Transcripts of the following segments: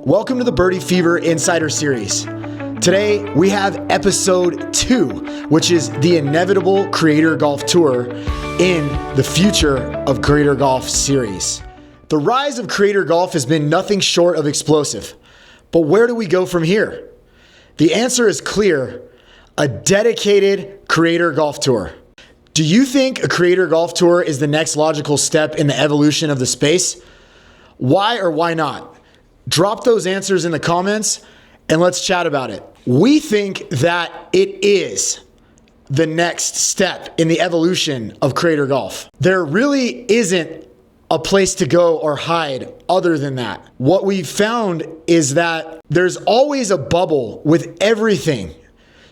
Welcome to the Birdie Fever Insider Series. Today, we have episode 2, which is the inevitable Creator Golf Tour in the Future of Creator Golf series. The rise of Creator Golf has been nothing short of explosive. But where do we go from here? The answer is clear: a dedicated Creator Golf Tour. Do you think a Creator Golf Tour is the next logical step in the evolution of the space? Why or why not? Drop those answers in the comments and let's chat about it. We think that it is the next step in the evolution of Creator Golf. There really isn't a place to go or hide other than that. What we've found is that there's always a bubble with everything.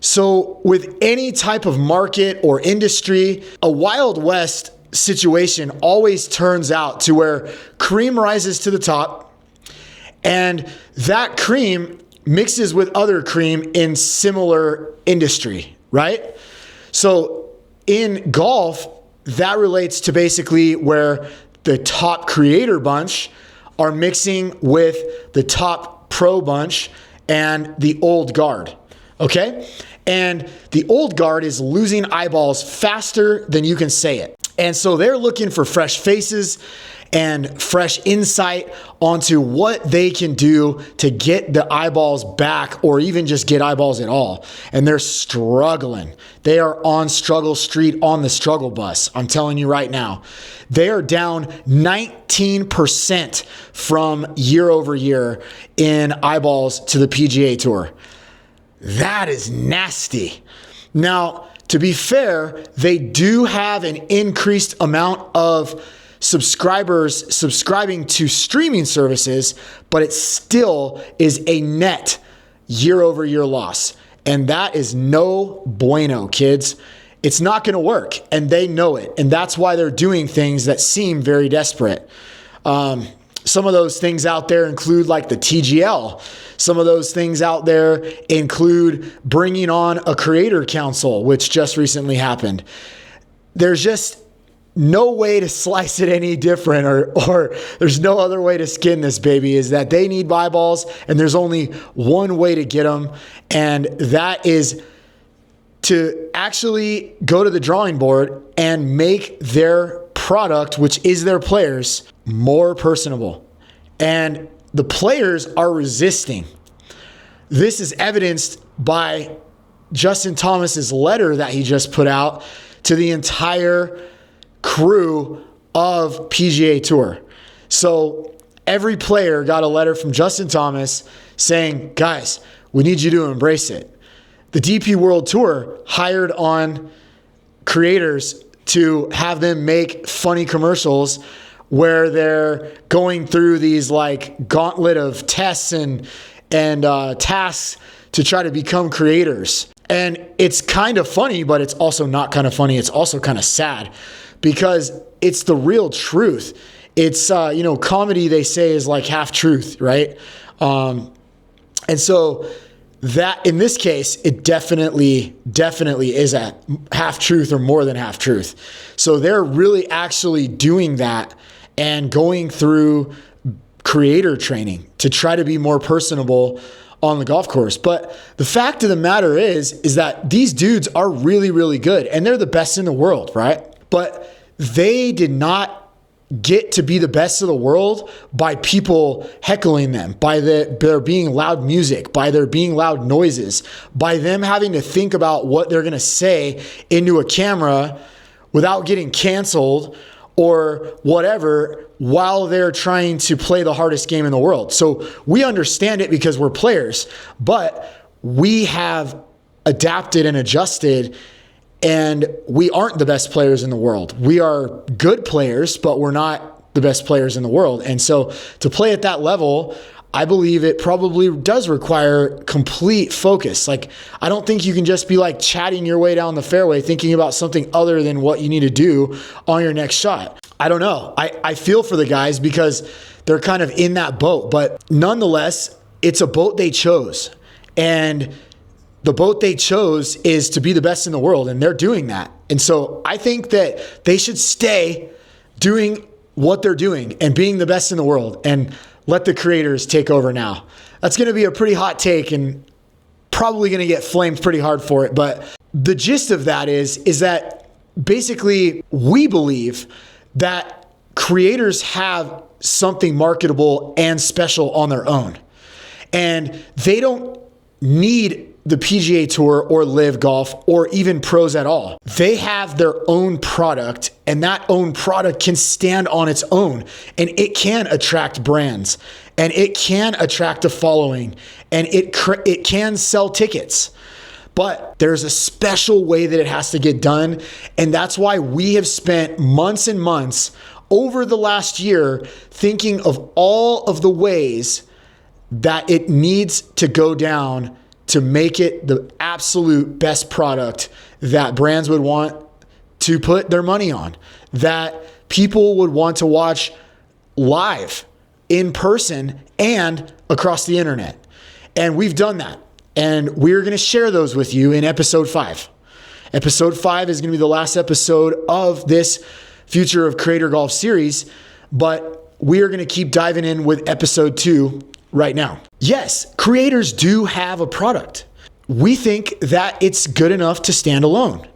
So with any type of market or industry, a Wild West situation always turns out to where cream rises to the top, and that cream mixes with other cream in similar industry, right? So in golf, that relates to basically where the top creator bunch are mixing with the top pro bunch and the old guard, okay? And the old guard is losing eyeballs faster than you can say it. And so they're looking for fresh faces and fresh insight onto what they can do to get the eyeballs back or even just get eyeballs at all. And they're struggling. They are on struggle street on the struggle bus. I'm telling you right now, they are down 19% from year over year in eyeballs to the PGA Tour. That is nasty. Now, to be fair, they do have an increased amount of subscribers subscribing to streaming services, but it still is a net year over year loss. And that is no bueno, kids. It's not going to work, and they know it. And that's why they're doing things that seem very desperate. Some of those things out there include like the TGL. Some of those things out there include bringing on a creator council, which just recently happened. There's just no way to slice it any different, or there's no other way to skin this baby, is that they need eyeballs, and there's only one way to get them, and that is to actually go to the drawing board and make their product, which is their players, more personable. And the players are resisting. This is evidenced by Justin Thomas's letter that he just put out to the entire crew of PGA Tour. So every player got a letter from Justin Thomas saying, guys, we need you to embrace it. The DP World Tour hired on creators to have them make funny commercials where they're going through these like gauntlet of tests and tasks to try to become creators. And it's kind of funny, but it's also not kind of funny. It's also kind of sad because it's the real truth. It's, comedy, they say, is like half truth, right? And so that in this case, it definitely is a half truth or more than half truth. So they're really actually doing that and going through creator training to try to be more personable on the golf course. But the fact of the matter is that these dudes are really, really good, and they're the best in the world, right? But they did not get to be the best of the world by people heckling them, by there being loud music, by there being loud noises, by them having to think about what they're going to say into a camera without getting canceled or whatever while they're trying to play the hardest game in the world. So we understand it because we're players, but we have adapted and adjusted, and we aren't the best players in the world. We are good players, but we're not the best players in the world. And so to play at that level, I believe it probably does require complete focus. Like, I don't think you can just be like chatting your way down the fairway thinking about something other than what you need to do on your next shot. I don't know. I feel for the guys because they're kind of in that boat, but nonetheless, it's a boat they chose. And the boat they chose is to be the best in the world, and they're doing that. And so I think that they should stay doing what they're doing and being the best in the world. And let the creators take over now. That's going to be a pretty hot take and probably going to get flamed pretty hard for it. But the gist of that is that basically we believe that creators have something marketable and special on their own. And they don't need the PGA Tour or Live Golf or even pros at all. They have their own product, and that own product can stand on its own, and it can attract brands, and it can attract a following, and it can sell tickets. But there's a special way that it has to get done, and that's why we have spent months and months over the last year thinking of all of the ways that it needs to go down to make it the absolute best product that brands would want to put their money on, that people would want to watch live, in person, and across the internet. And we've done that. And we're going to share those with you in episode 5. Episode 5 is going to be the last episode of this Future of Creator Golf series, but we are going to keep diving in with episode 2 right now. Yes, creators do have a product. We think that it's good enough to stand alone.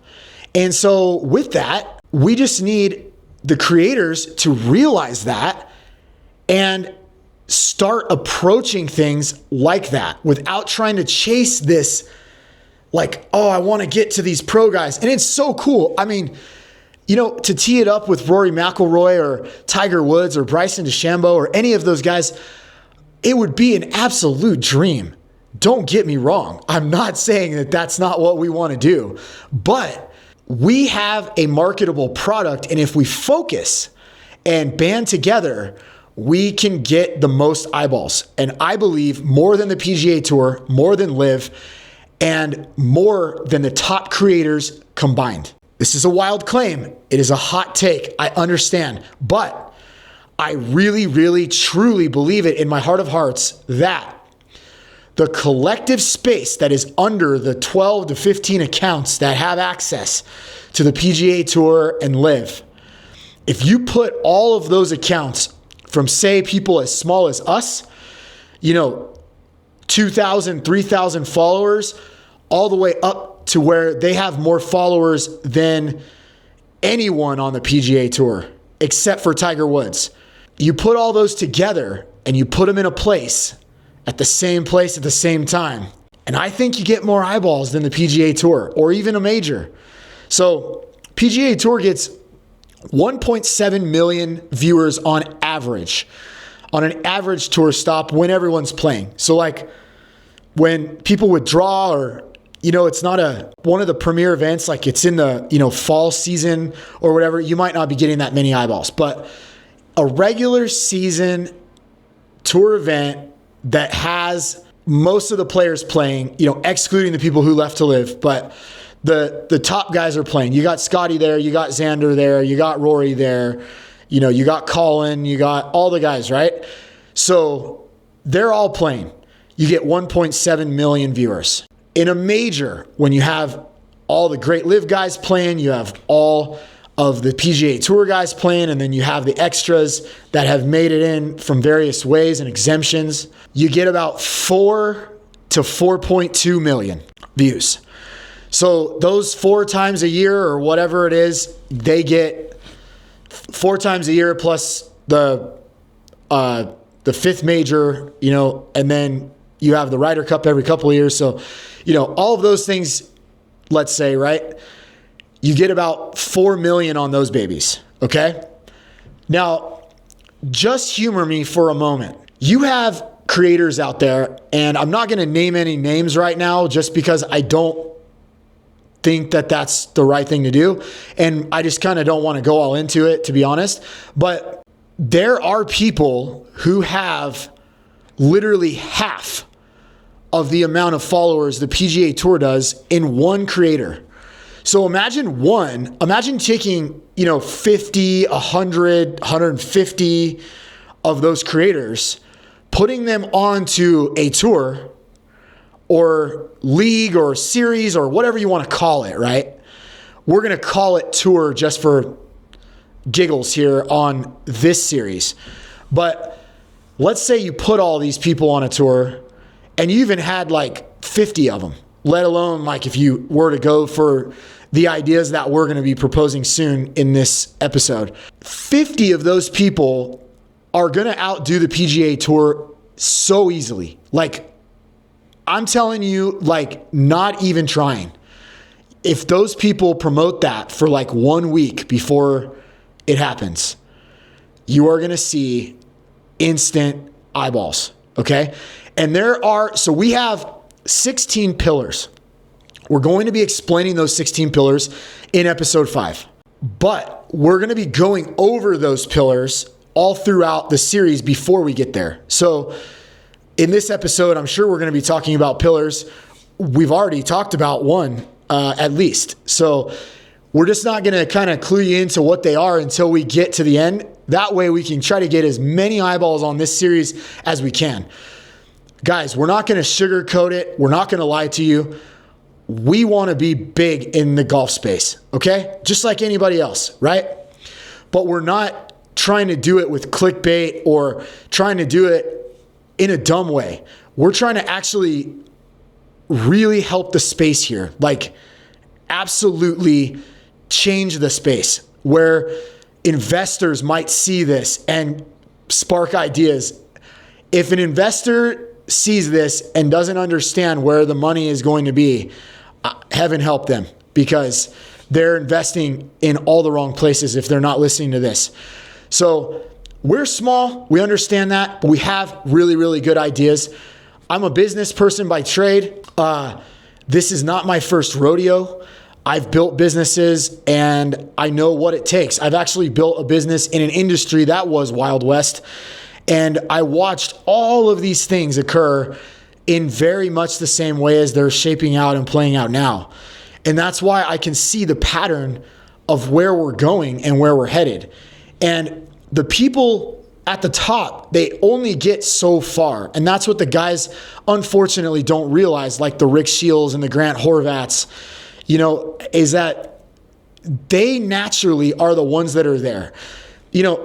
And so with that, we just need the creators to realize that and start approaching things like that without trying to chase this, like, oh, I want to get to these pro guys. And it's so cool. I mean, you know, to tee it up with Rory McIlroy or Tiger Woods or Bryson DeChambeau or any of those guys, it would be an absolute dream. Don't get me wrong. I'm not saying that that's not what we want to do, but we have a marketable product. And if we focus and band together, we can get the most eyeballs. And I believe more than the PGA Tour, more than Live, and more than the top creators combined. This is a wild claim. It is a hot take. I understand. But I really, really, truly believe it in my heart of hearts that the collective space that is under the 12 to 15 accounts that have access to the PGA Tour and Live, if you put all of those accounts from, say, people as small as us, 2,000, 3,000 followers, all the way up to where they have more followers than anyone on the PGA Tour, except for Tiger Woods. You put all those together and you put them in a place at the same time. And I think you get more eyeballs than the PGA Tour or even a major. So PGA Tour gets 1.7 million viewers on average on an average tour stop when everyone's playing. So like when people withdraw or, it's not one of the premier events, like it's in the, fall season or whatever, you might not be getting that many eyeballs. But a regular season tour event that has most of the players playing, excluding the people who left to Live, but the top guys are playing. You got Scotty there, you got Xander there, you got Rory there, you got Colin, you got all the guys, right? So they're all playing. You get 1.7 million viewers. In a major, when you have all the great Live guys playing, you have all of the PGA Tour guys playing, and then you have the extras that have made it in from various ways and exemptions, you get about 4 to 4.2 million views. So those 4 times a year or whatever it is, they get 4 times a year plus the 5th major, and then you have the Ryder Cup every couple of years. So, all of those things, let's say, right? You get about 4 million on those babies, okay? Now, just humor me for a moment. You have creators out there, and I'm not going to name any names right now just because I don't think that that's the right thing to do. And I just kind of don't want to go all into it, to be honest. But there are people who have literally half of the amount of followers the PGA Tour does in one creator. So imagine taking, 50, 100, 150 of those creators, putting them onto a tour or league or series or whatever you want to call it, right? We're going to call it tour just for giggles here on this series. But let's say you put all these people on a tour and you even had like 50 of them, let alone like if you were to go for the ideas that we're going to be proposing soon in this episode. 50 of those people are going to outdo the PGA Tour so easily. Like, I'm telling you, like, not even trying. If those people promote that for like 1 week before it happens, you are going to see instant eyeballs, okay? And so we have 16 pillars. We're going to be explaining those 16 pillars in episode 5. But we're going to be going over those pillars all throughout the series before we get there. So in this episode, I'm sure we're going to be talking about pillars. We've already talked about one at least. So we're just not going to kind of clue you into what they are until we get to the end. That way we can try to get as many eyeballs on this series as we can. Guys, we're not going to sugarcoat it. We're not going to lie to you. We want to be big in the golf space, okay? Just like anybody else, right? But we're not trying to do it with clickbait or trying to do it in a dumb way. We're trying to actually really help the space here, like absolutely change the space where investors might see this and spark ideas. If an investor sees this and doesn't understand where the money is going to be, heaven help them, because they're investing in all the wrong places if they're not listening to this. So we're small, we understand that, but we have really, really good ideas. I'm a business person by trade. This is not my first rodeo. I've built businesses and I know what it takes. I've actually built a business in an industry that was Wild West, and I watched all of these things occur in very much the same way as they're shaping out and playing out now. And that's why I can see the pattern of where we're going and where we're headed. And the people at the top, they only get so far. And that's what the guys unfortunately don't realize, like the Rick Shields and the Grant Horvats, is that they naturally are the ones that are there.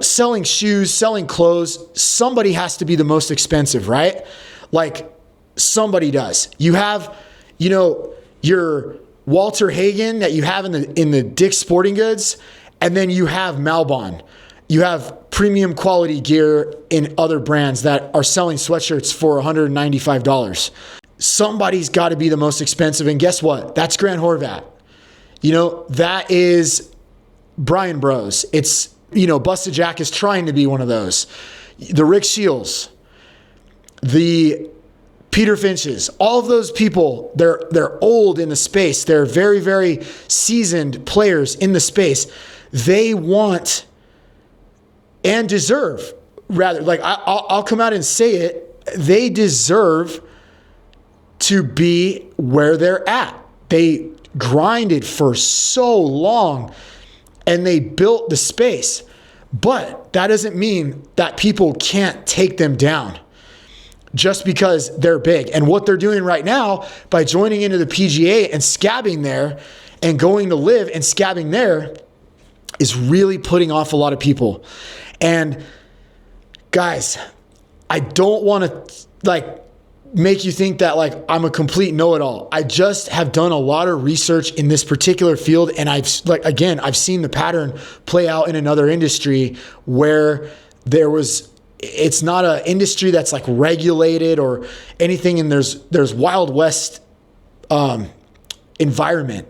Selling shoes, selling clothes, somebody has to be the most expensive, right? Like, somebody does. You have, your Walter Hagen that you have in the Dick's Sporting Goods, and then you have Malbon. You have premium quality gear in other brands that are selling sweatshirts for $195. Somebody's got to be the most expensive, and guess what? That's Grant Horvat. That is Brian Bros. It's, Busted Jack is trying to be one of those. The Rick Shields, the Peter Finches, all of those people, they're old in the space. They're very, very seasoned players in the space. They want and deserve, rather, like I'll come out and say it, they deserve to be where they're at. They grinded for so long and they built the space. But that doesn't mean that people can't take them down just because they're big. And what they're doing right now by joining into the PGA and scabbing there and going to live and scabbing there is really putting off a lot of people. And guys, I don't want to make you think that I'm a complete know-it-all. I just have done a lot of research in this particular field, and I've seen the pattern play out in another industry where it's not an industry that's regulated or anything, and there's Wild West environment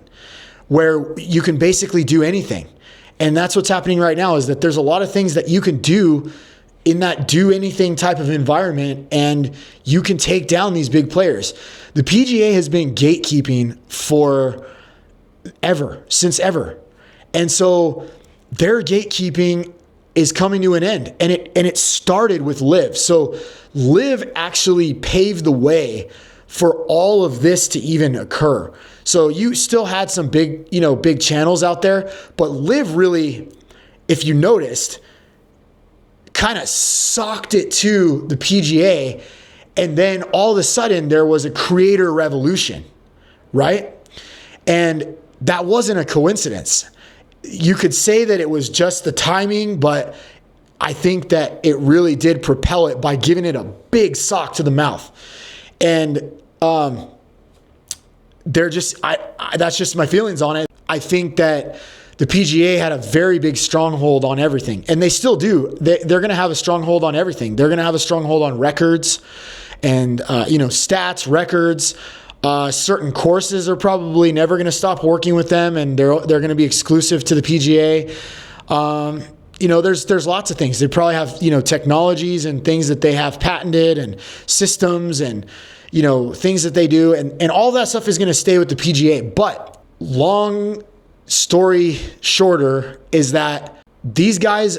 where you can basically do anything. And that's what's happening right now, is that there's a lot of things that you can do in that do anything type of environment, and you can take down these big players. The PGA has been gatekeeping since ever. And so their gatekeeping is coming to an end, and it started with Live. So Live actually paved the way for all of this to even occur. So you still had some big channels out there, but Live really, if you noticed, kind of socked it to the PGA, and then all of a sudden there was a creator revolution, right? And that wasn't a coincidence. You could say that it was just the timing, but I think that it really did propel it by giving it a big sock to the mouth. And that's just my feelings on it. I think that the PGA had a very big stronghold on everything, and they still do. They're going to have a stronghold on everything. They're going to have a stronghold on records and stats, records. Certain courses are probably never going to stop working with them, and they're going to be exclusive to the PGA. There's lots of things. They probably have technologies and things that they have patented, and systems and things that they do, and all that stuff is going to stay with the PGA. But long story shorter is that these guys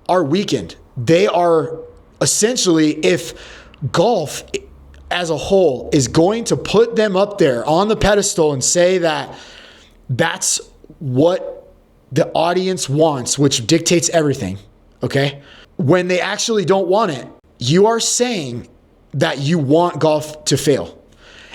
are weakened. They are essentially, if golf as a whole is going to put them up there on the pedestal and say that that's what the audience wants, which dictates everything, okay? When they actually don't want it, you are saying that you want golf to fail.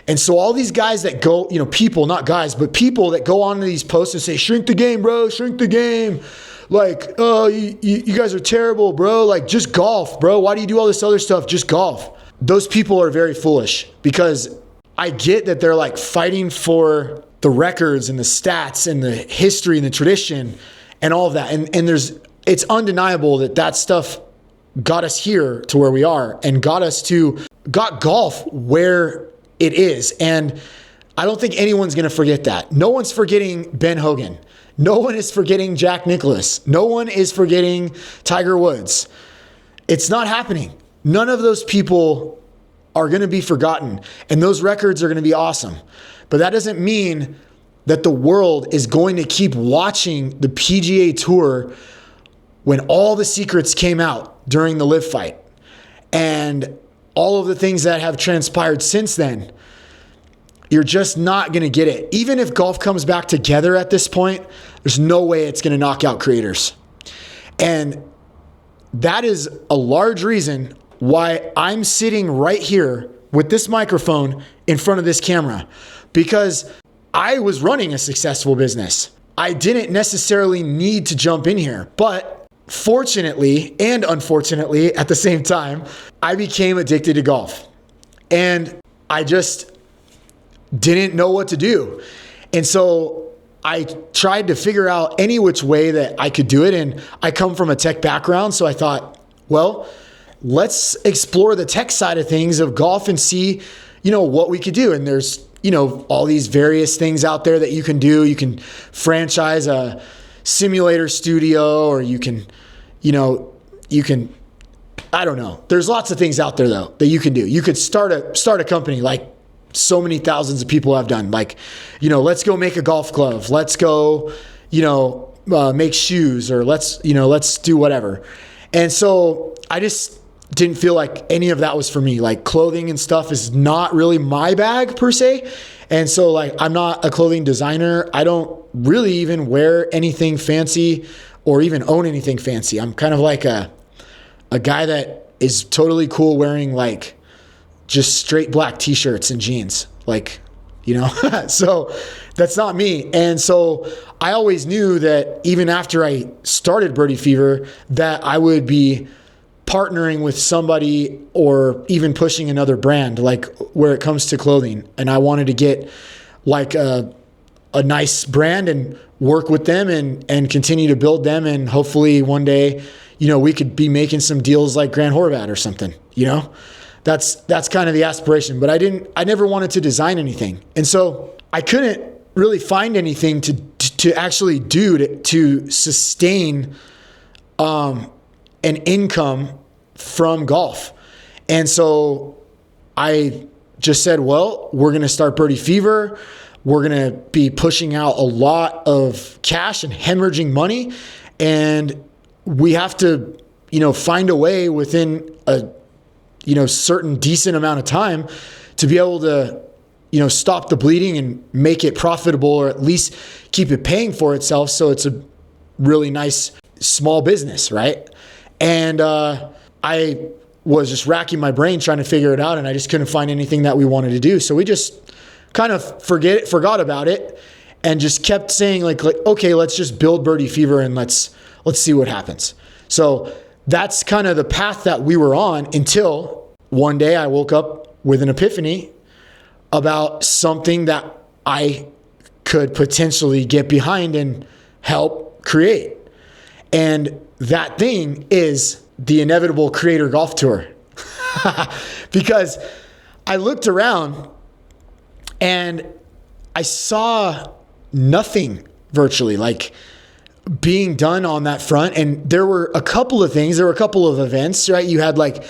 And so all these guys that go, people, not guys, but people that go onto these posts and say, shrink the game, bro, shrink the game. Like, oh, you guys are terrible, bro. Like, just golf, bro. Why do you do all this other stuff? Just golf. Those people are very foolish, because I get that they're like fighting for the records and the stats and the history and the tradition and all of that. And it's undeniable that stuff got us here to where we are and got golf where it is. And I don't think anyone's going to forget that. No one's forgetting Ben Hogan. No one is forgetting Jack Nicklaus. No one is forgetting Tiger Woods. It's not happening. None of those people are going to be forgotten. And those records are going to be awesome. But that doesn't mean that the world is going to keep watching the PGA Tour when all the secrets came out during the Live fight. And all of the things that have transpired since then, you're just not going to get it. Even if golf comes back together at this point, there's no way it's going to knock out creators. And that is a large reason why I'm sitting right here with this microphone in front of this camera, because I was running a successful business. I didn't necessarily need to jump in here, but fortunately and unfortunately at the same time, I became addicted to golf, and I just didn't know what to do. And so I tried to figure out any which way that I could do it. And I come from a tech background, so I thought, well, let's explore the tech side of things of golf and see, what we could do. And there's, all these various things out there that you can do. You can franchise a simulator studio, or you can, I don't know. There's lots of things out there though that you can do. You could start a company like so many thousands of people have done. Like, let's go make a golf glove. Let's go, make shoes, or let's do whatever. And so I just didn't feel like any of that was for me. Like, clothing and stuff is not really my bag per se. And so like, I'm not a clothing designer. I don't really even wear anything fancy or even own anything fancy. I'm kind of like a guy that is totally cool wearing like just straight black t-shirts and jeans, like, so that's not me. And so I always knew that even after I started Birdie Fever, that I would be partnering with somebody or even pushing another brand, like where it comes to clothing. And I wanted to get like a nice brand and work with them and continue to build them. And hopefully one day, we could be making some deals like Grant Horvat or something, That's kind of the aspiration, but I never wanted to design anything. And so I couldn't really find anything to actually do to sustain an income from golf. And so I just said, well, we're going to start Birdie Fever. We're going to be pushing out a lot of cash and hemorrhaging money. And we have to, find a way within a, certain decent amount of time to be able to, stop the bleeding and make it profitable, or at least keep it paying for itself. So it's a really nice small business. Right. And, I was just racking my brain trying to figure it out, and I just couldn't find anything that we wanted to do. So we just kind of forgot about it and just kept saying like, okay, let's just build Birdie Fever and let's see what happens. So that's kind of the path that we were on until one day I woke up with an epiphany about something that I could potentially get behind and help create. And that thing is the inevitable Creator Golf Tour. Because I looked around and I saw nothing virtually like being done on that front. And there were a couple of things. There were a couple of events, right? You had like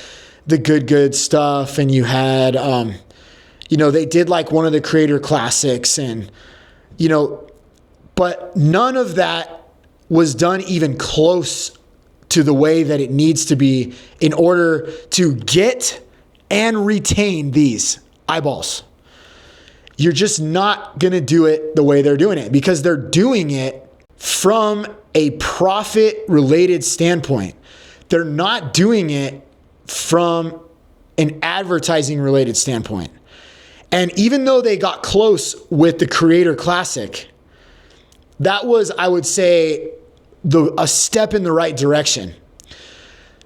the good stuff, and you had, they did like one of the Creator Classics, and, but none of that was done even close to the way that it needs to be in order to get and retain these eyeballs. You're just not going to do it the way they're doing it, because they're doing it from a profit-related standpoint. They're not doing it from an advertising-related standpoint. And even though they got close with the Creator Classic, that was, I would say, a step in the right direction.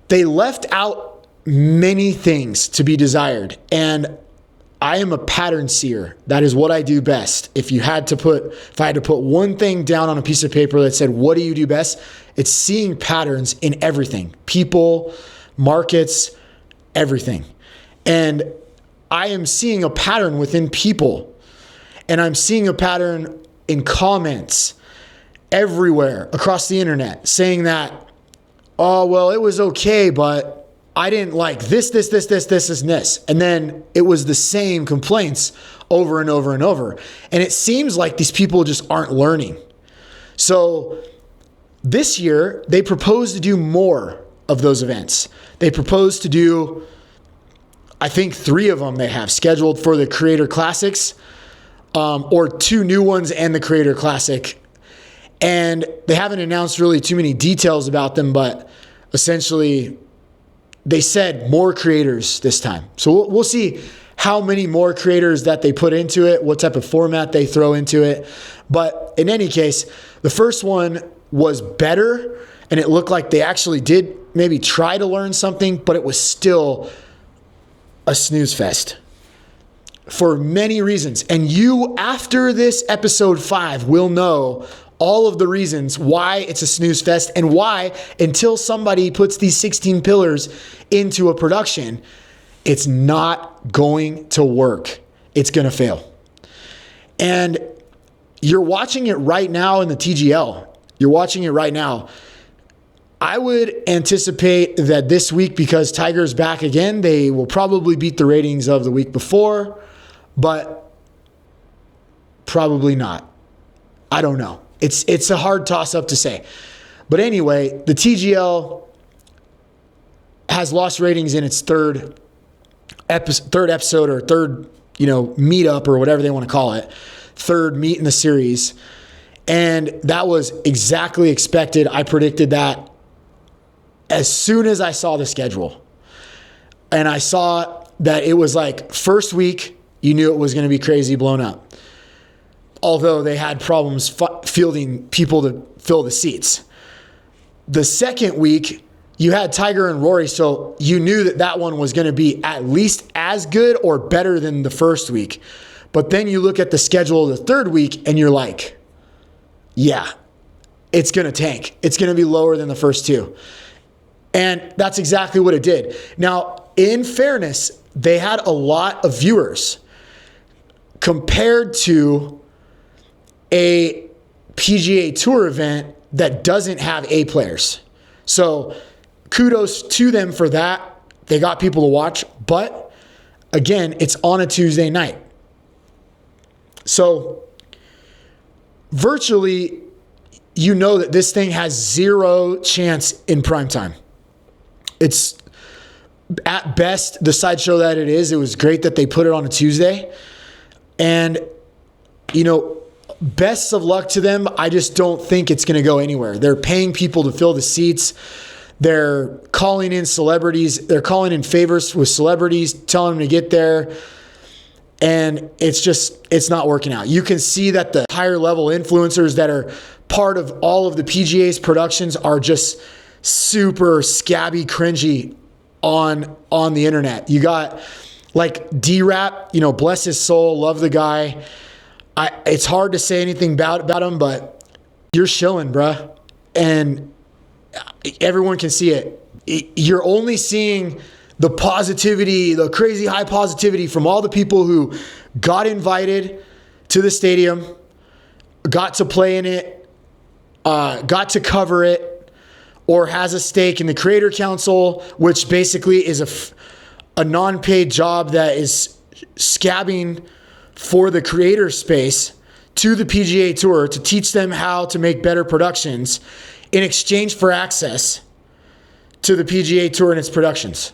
They left out many things to be desired. And I am a pattern seer. That is what I do best. If I had to put one thing down on a piece of paper that said, what do you do best? It's seeing patterns in everything. People, markets, everything. And I am seeing a pattern within people. And I'm seeing a pattern in comments everywhere across the internet saying that, oh, well, it was okay, but I didn't like this, and this. And then it was the same complaints over and over and over. And it seems like these people just aren't learning. So this year, they propose to do more of those events. They propose to do, I think 3 of them they have scheduled for the Creator Classics, or 2 new ones and the Creator Classic. And they haven't announced really too many details about them, but essentially they said more creators this time. So we'll see how many more creators that they put into it, what type of format they throw into it. But in any case, the first one was better, and it looked like they actually did maybe try to learn something, but it was still a snooze fest for many reasons. And you, after this episode 5, will know all of the reasons why it's a snooze fest, and why, until somebody puts these 16 pillars into a production, it's not going to work. It's going to fail. And you're watching it right now in the TGL. You're watching it right now. I would anticipate that this week, because Tiger's back again, they will probably beat the ratings of the week before, but probably not. I don't know. It's a hard toss-up to say. But anyway, the TGL has lost ratings in its third episode, or third, meetup, or whatever they want to call it. Third meet in the series. And that was exactly expected. I predicted that as soon as I saw the schedule. And I saw that it was like first week, you knew it was going to be crazy blown up. Although they had problems fielding people to fill the seats. The second week, you had Tiger and Rory, so you knew that one was going to be at least as good or better than the first week. But then you look at the schedule of the third week, and you're like, yeah, it's going to tank. It's going to be lower than the first 2. And that's exactly what it did. Now, in fairness, they had a lot of viewers compared to a PGA Tour event that doesn't have A players. So kudos to them for that. They got people to watch, but again, it's on a Tuesday night. So virtually, you know that this thing has 0 chance in prime time. It's at best the sideshow that it is. It was great that they put it on a Tuesday. And, best of luck to them. I just don't think it's going to go anywhere. They're paying people to fill the seats. They're calling in celebrities. They're calling in favors with celebrities, telling them to get there. And it's not working out. You can see that the higher level influencers that are part of all of the PGA's productions are just super scabby, cringy on the internet. You got like D-Rap, bless his soul, love the guy. It's hard to say anything about him, but you're shilling, bruh. And everyone can see it. You're only seeing the positivity, the crazy high positivity from all the people who got invited to the stadium, got to play in it, got to cover it, or has a stake in the Creator Council, which basically is a non-paid job that is scabbing for the creator space to the PGA Tour to teach them how to make better productions in exchange for access to the PGA Tour and its productions.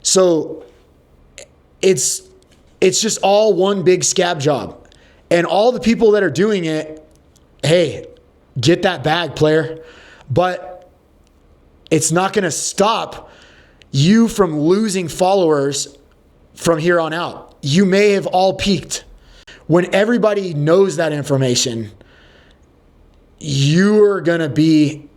So it's just all one big scab job. And all the people that are doing it, hey, get that bag, player. But it's not going to stop you from losing followers from here on out. You may have all peaked. When everybody knows that information, you are going to be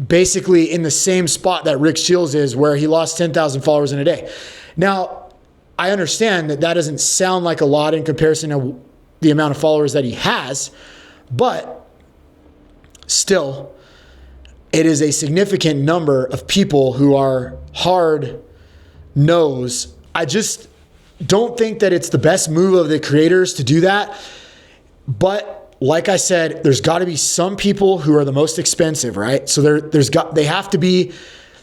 basically in the same spot that Rick Shields is, where he lost 10,000 followers in a day. Now, I understand that doesn't sound like a lot in comparison to the amount of followers that he has, but still, it is a significant number of people who are hard nosed. I just don't think that it's the best move of the creators to do that. But like I said, there's got to be some people who are the most expensive, right? So they have to be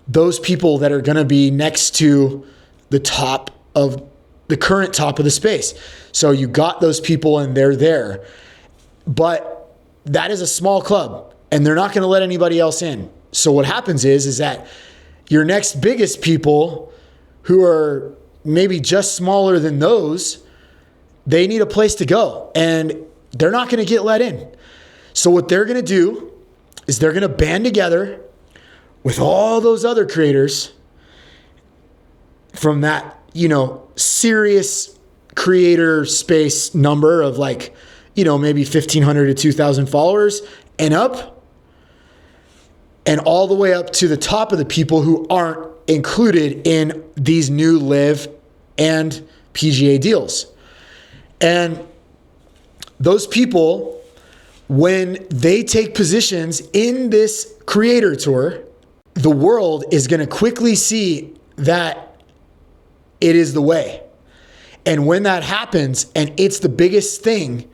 those people that are going to be next to the top of the current top of the space. So you got those people and they're there. But that is a small club and they're not going to let anybody else in. So what happens is that your next biggest people who are maybe just smaller than those, they need a place to go and they're not going to get let in. So what they're going to do is they're going to band together with all those other creators from that, serious creator space number of maybe 1,500 to 2,000 followers and up, and all the way up to the top of the people who aren't included in these new LIV and PGA deals. And those people, when they take positions in this creator tour, the world is going to quickly see that it is the way. And when that happens, and it's the biggest thing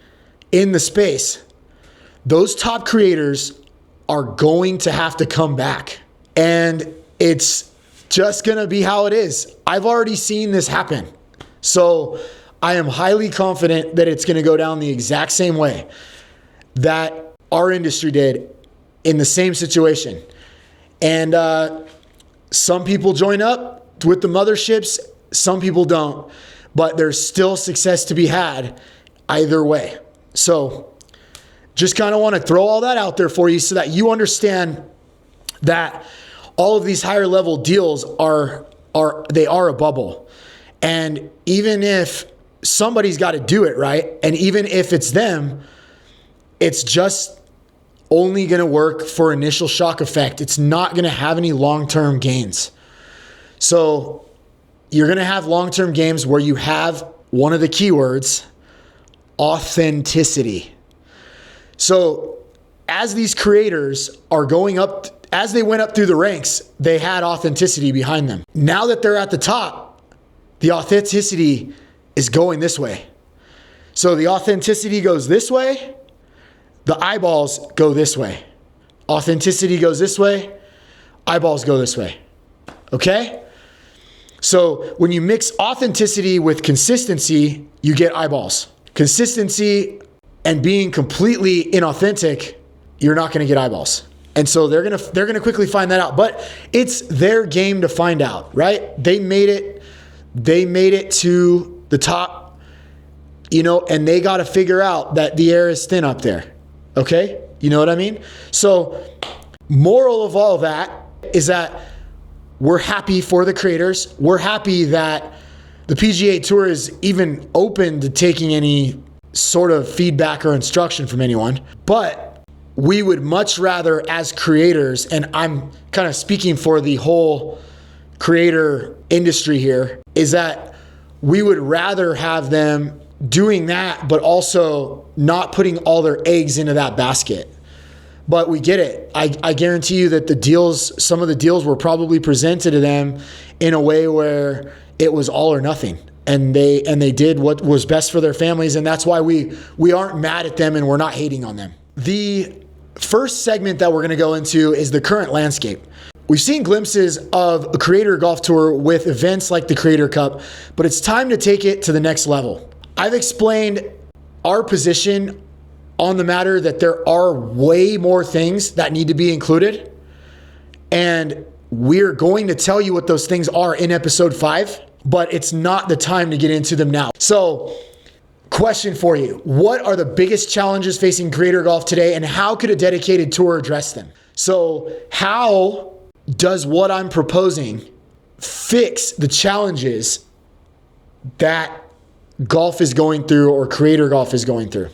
in the space, those top creators are going to have to come back. And it's just going to be how it is. I've already seen this happen. So I am highly confident that it's going to go down the exact same way that our industry did in the same situation. And some people join up with the motherships, some people don't, but there's still success to be had either way. So just kind of want to throw all that out there for you so that you understand that all of these higher level deals are a bubble. And even if somebody's got to do it, right? And even if it's them, it's just only going to work for initial shock effect. It's not going to have any long-term gains. So you're going to have long-term gains where you have one of the keywords, authenticity. So as these creators are going up, as they went up through the ranks, they had authenticity behind them. Now that they're at the top, the authenticity is going this way. So the authenticity goes this way, the eyeballs go this way. Authenticity goes this way, eyeballs go this way. Okay? So when you mix authenticity with consistency, you get eyeballs. Consistency and being completely inauthentic, you're not going to get eyeballs. And so they're going to quickly find that out, but it's their game to find out, right? They made it to the top, and they got to figure out that the air is thin up there. Okay? You know what I mean? So moral of all of that is that we're happy for the creators. We're happy that the PGA Tour is even open to taking any sort of feedback or instruction from anyone. But we would much rather, as creators, and I'm kind of speaking for the whole creator industry here, is that we would rather have them doing that, but also not putting all their eggs into that basket. But we get it. I guarantee you that some of the deals were probably presented to them in a way where it was all or nothing. And they did what was best for their families. And that's why we aren't mad at them and we're not hating on them. The first segment that we're going to go into is the current landscape. We've seen glimpses of a creator golf tour with events like the Creator Cup, but it's time to take it to the next level. I've explained our position on the matter that there are way more things that need to be included. And we're going to tell you what those things are in episode 5, but it's not the time to get into them now. So, question for you. What are the biggest challenges facing creator golf today, and how could a dedicated tour address them? So, how does what I'm proposing fix the challenges that golf is going through or creator golf is going through?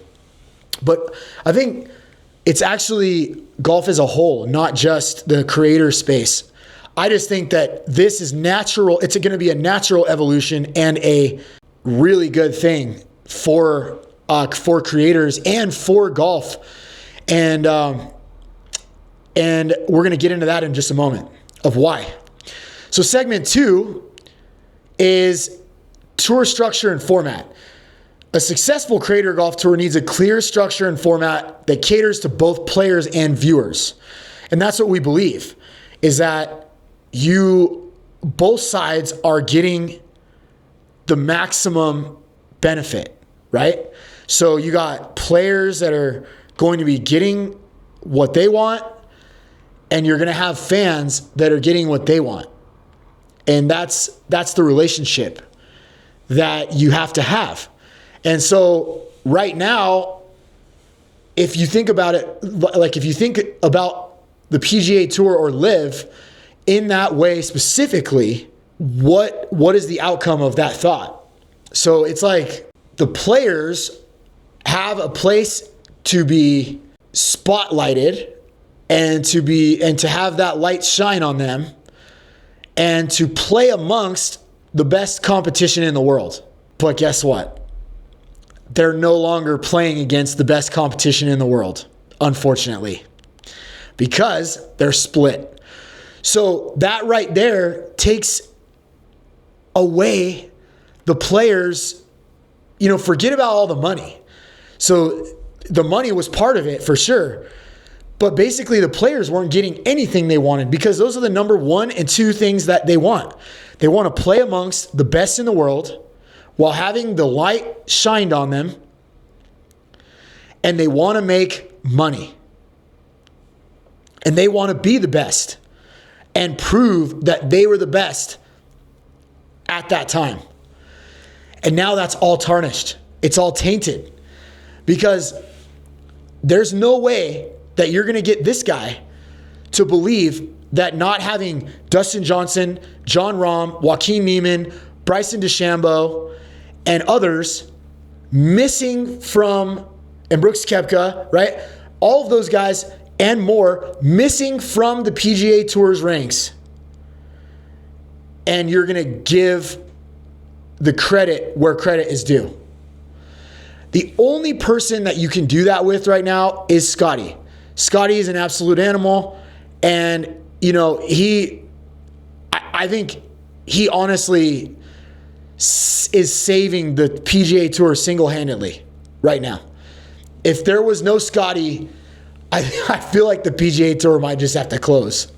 But I think it's actually golf as a whole, not just the creator space. I just think that this is natural. It's going to be a natural evolution and a really good thing for creators and for golf. And we're going to get into that in just a moment of why. So segment 2 is tour structure and format. A successful creator golf tour needs a clear structure and format that caters to both players and viewers. And that's what we believe, is that both sides are getting the maximum benefit, right? So you got players that are going to be getting what they want, and you're going to have fans that are getting what they want. And that's the relationship that you have to have. And so right now, if you think about it, like if you think about the PGA Tour or LIV in that way specifically, what is the outcome of that thought? So it's like the players have a place to be spotlighted and to have that light shine on them and to play amongst the best competition in the world. But guess what? They're no longer playing against the best competition in the world, unfortunately, because they're split. So that right there takes away the players, forget about all the money. So the money was part of it for sure. But basically the players weren't getting anything they wanted, because those are the number 1 and 2 things that they want. They want to play amongst the best in the world while having the light shined on them, and they want to make money. And they want to be the best and prove that they were the best at that time. And now that's all tarnished. It's all tainted, because there's no way that you're going to get this guy to believe that not having Dustin Johnson, Jon Rahm, Joaquin Niemann, Bryson DeChambeau, and others missing from, and Brooks Koepka, right? All of those guys and more missing from the PGA Tour's ranks. And you're going to give the credit where credit is due. The only person that you can do that with right now is Scotty. Scotty is an absolute animal. And, I think he honestly is saving the PGA Tour single-handedly right now. If there was no Scotty, I feel like the PGA Tour might just have to close.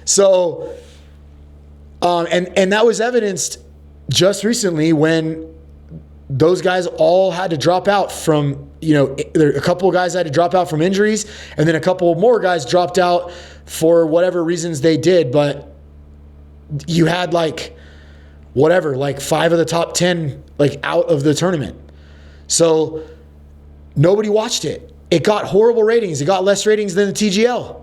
So, and that was evidenced just recently when those guys all had to drop out from, a couple of guys had to drop out from injuries, and then a couple more guys dropped out for whatever reasons they did. But you had 5 of the top 10 out of the tournament. So nobody watched it. It got horrible ratings. It got less ratings than the TGL.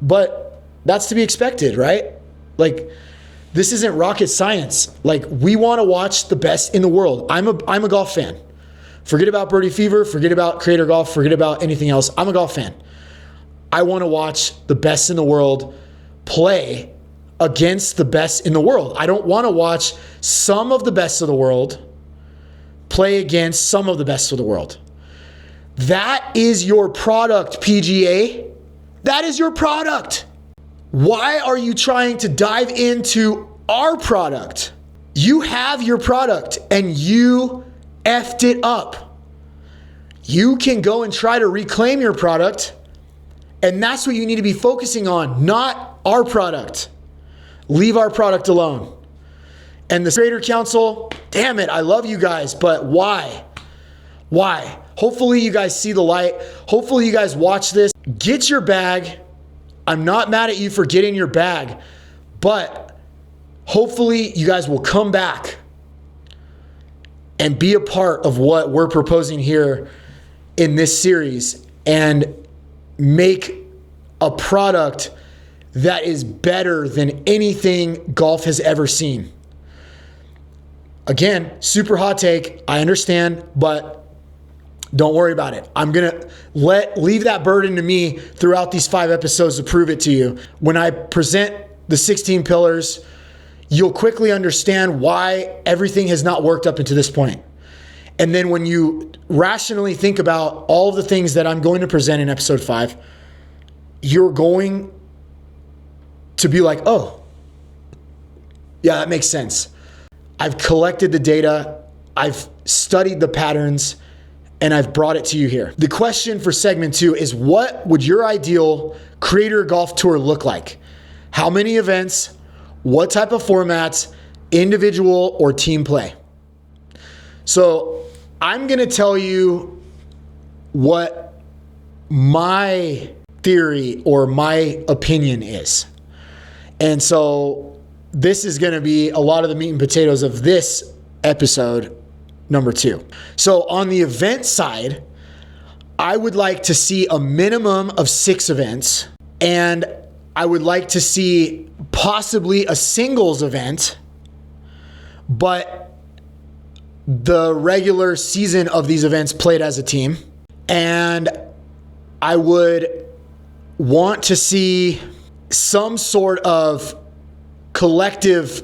But that's to be expected, right? This isn't rocket science. We want to watch the best in the world. I'm a golf fan. Forget about Birdie Fever, forget about Creator Golf, forget about anything else. I'm a golf fan. I want to watch the best in the world play against the best in the world. I don't want to watch some of the best of the world play against some of the best of the world. That is your product, PGA. That is your product. Why are you trying to dive into our product? You have your product and you effed it up. You can go and try to reclaim your product, and that's what you need to be focusing on, not our product. Leave our product alone. And the Creator Council, damn it, I love you guys, but why? Why? Hopefully you guys see the light. Hopefully you guys watch this. Get your bag. I'm not mad at you for getting your bag, but hopefully you guys will come back and be a part of what we're proposing here in this series and make a product that is better than anything golf has ever seen. Again, super hot take. I understand, but don't worry about it. I'm going to leave that burden to me throughout these 5 episodes to prove it to you. When I present the 16 pillars, you'll quickly understand why everything has not worked up until this point. And then when you rationally think about all of the things that I'm going to present in episode 5, you're going to be like, oh, yeah, that makes sense. I've collected the data, I've studied the patterns, and I've brought it to you here. The question for segment 2 is, what would your ideal Creator Golf Tour look like? How many events? What type of formats? Individual or team play? So I'm going to tell you what my theory or my opinion is. And so this is going to be a lot of the meat and potatoes of this episode, number 2. So on the event side, I would like to see a minimum of 6 events, and I would like to see possibly a singles event, but the regular season of these events played as a team. And I would want to see some sort of collective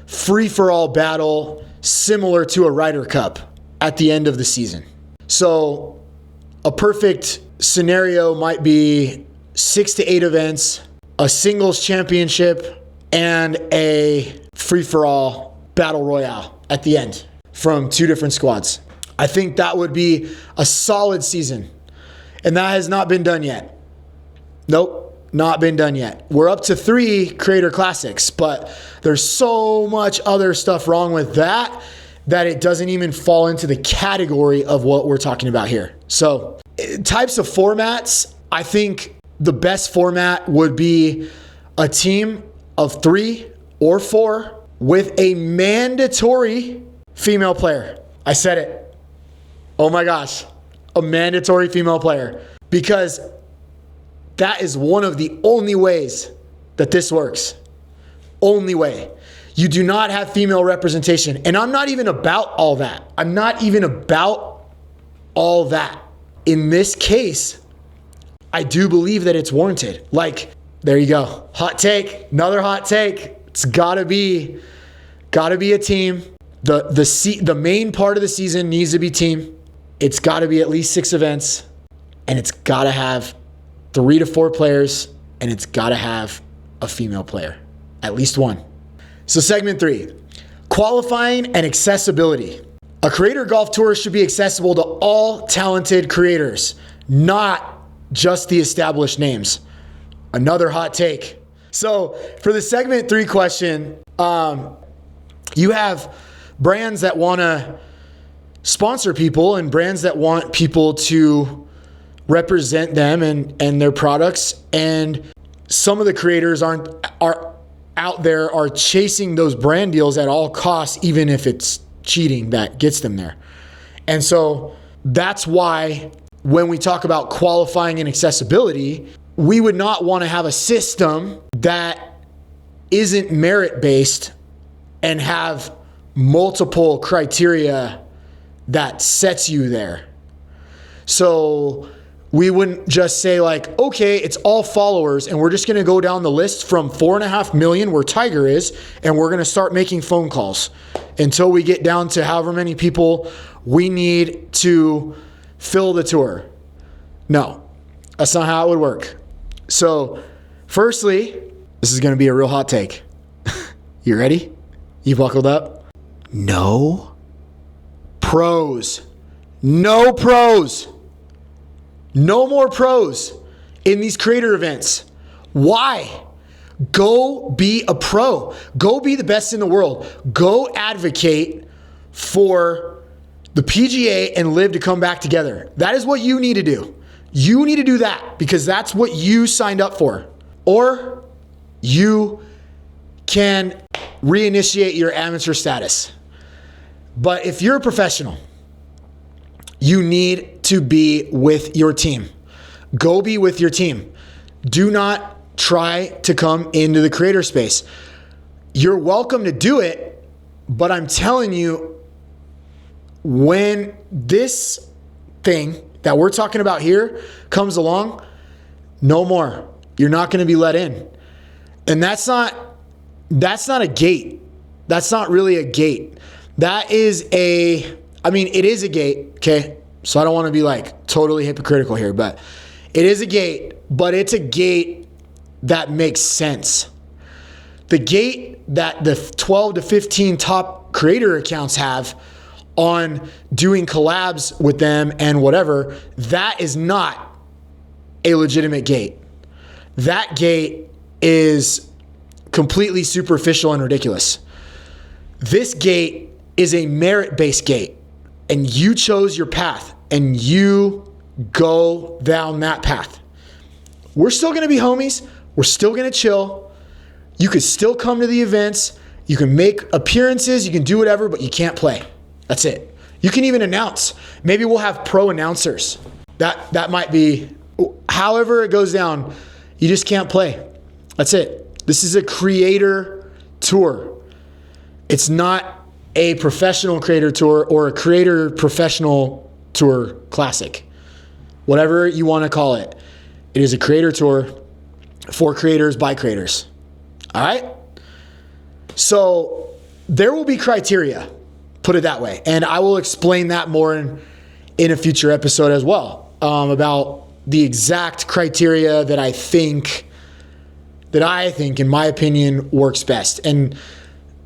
free-for-all battle similar to a Ryder Cup at the end of the season. So a perfect scenario might be 6 to 8 events, a singles championship, and a free-for-all battle royale at the end from 2 different squads. I think that would be a solid season, and that has not been done yet. Nope. Not been done yet. We're up to 3 Creator Classics, but there's so much other stuff wrong with that it doesn't even fall into the category of what we're talking about here. So types of formats, I think the best format would be a team of 3 or 4 with a mandatory female player. I said it. Oh my gosh, a mandatory female player, because that is one of the only ways that this works. Only way. You do not have female representation. And I'm not even about all that. I'm not even about all that. In this case, I do believe that it's warranted. Like, there you go. Hot take. Another hot take. It's gotta be a team. The main part of the season needs to be team. It's gotta be at least 6 events. And it's gotta have 3 to 4 players, and it's got to have a female player, at least 1. So segment 3, qualifying and accessibility. A Creator Golf Tour should be accessible to all talented creators, not just the established names. Another hot take. So for the segment 3 question, you have brands that want to sponsor people and brands that want people to represent them and their products, and some of the creators are out there are chasing those brand deals at all costs, even if it's cheating that gets them there. And so that's why when we talk about qualifying and accessibility, we would not want to have a system that isn't merit based and have multiple criteria that sets you there. So we wouldn't just say like, okay, it's all followers and we're just going to go down the list from 4.5 million where Tiger is, and we're going to start making phone calls until we get down to however many people we need to fill the tour. No, that's not how it would work. So firstly, this is going to be a real hot take. You ready? You buckled up? No pros. No pros. No more pros in these creator events. Why? Go be a pro. Go be the best in the world. Go advocate for the PGA and LIV to come back together. That is what you need to do. You need to do that because that's what you signed up for. Or you can reinitiate your amateur status. But if you're a professional, you need to be with your team. Go be with your team. Do not try to come into the creator space. You're welcome to do it, but I'm telling you, when this thing that we're talking about here comes along, no more. You're not going to be let in. And that's not a gate. That's not really a gate. That is it is a gate, okay? So I don't want to be like totally hypocritical here, but it is a gate, but it's a gate that makes sense. The gate that the 12 to 15 top creator accounts have on doing collabs with them and whatever, that is not a legitimate gate. That gate is completely superficial and ridiculous. This gate is a merit-based gate, and you chose your path and you go down that path. We're still going to be homies. We're still going to chill. You could still come to the events. You can make appearances. You can do whatever, but you can't play. That's it. You can even announce. Maybe we'll have pro announcers. That might be, however it goes down, you just can't play. That's it. This is a creator tour. It's not a professional creator tour or a creator professional tour classic. Whatever you want to call it. It is a creator tour for creators by creators. All right? So there will be criteria, put it that way. And I will explain that more in a future episode as well, about the exact criteria that I think, in my opinion, works best. And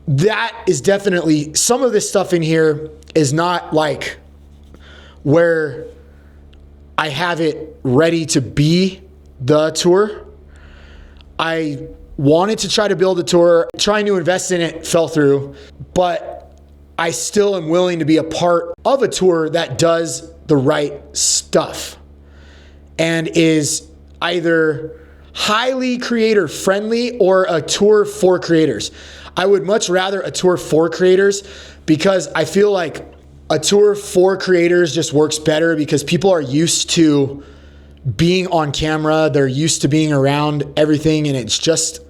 that is definitely, some of this stuff in here is not like where I have it ready to be the tour. I wanted to try to build a tour, trying to invest in it fell through, but I still am willing to be a part of a tour that does the right stuff and is either highly creator friendly or a tour for creators. I would much rather a tour for creators because I feel like a tour for creators just works better because people are used to being on camera. They're used to being around everything, and it's just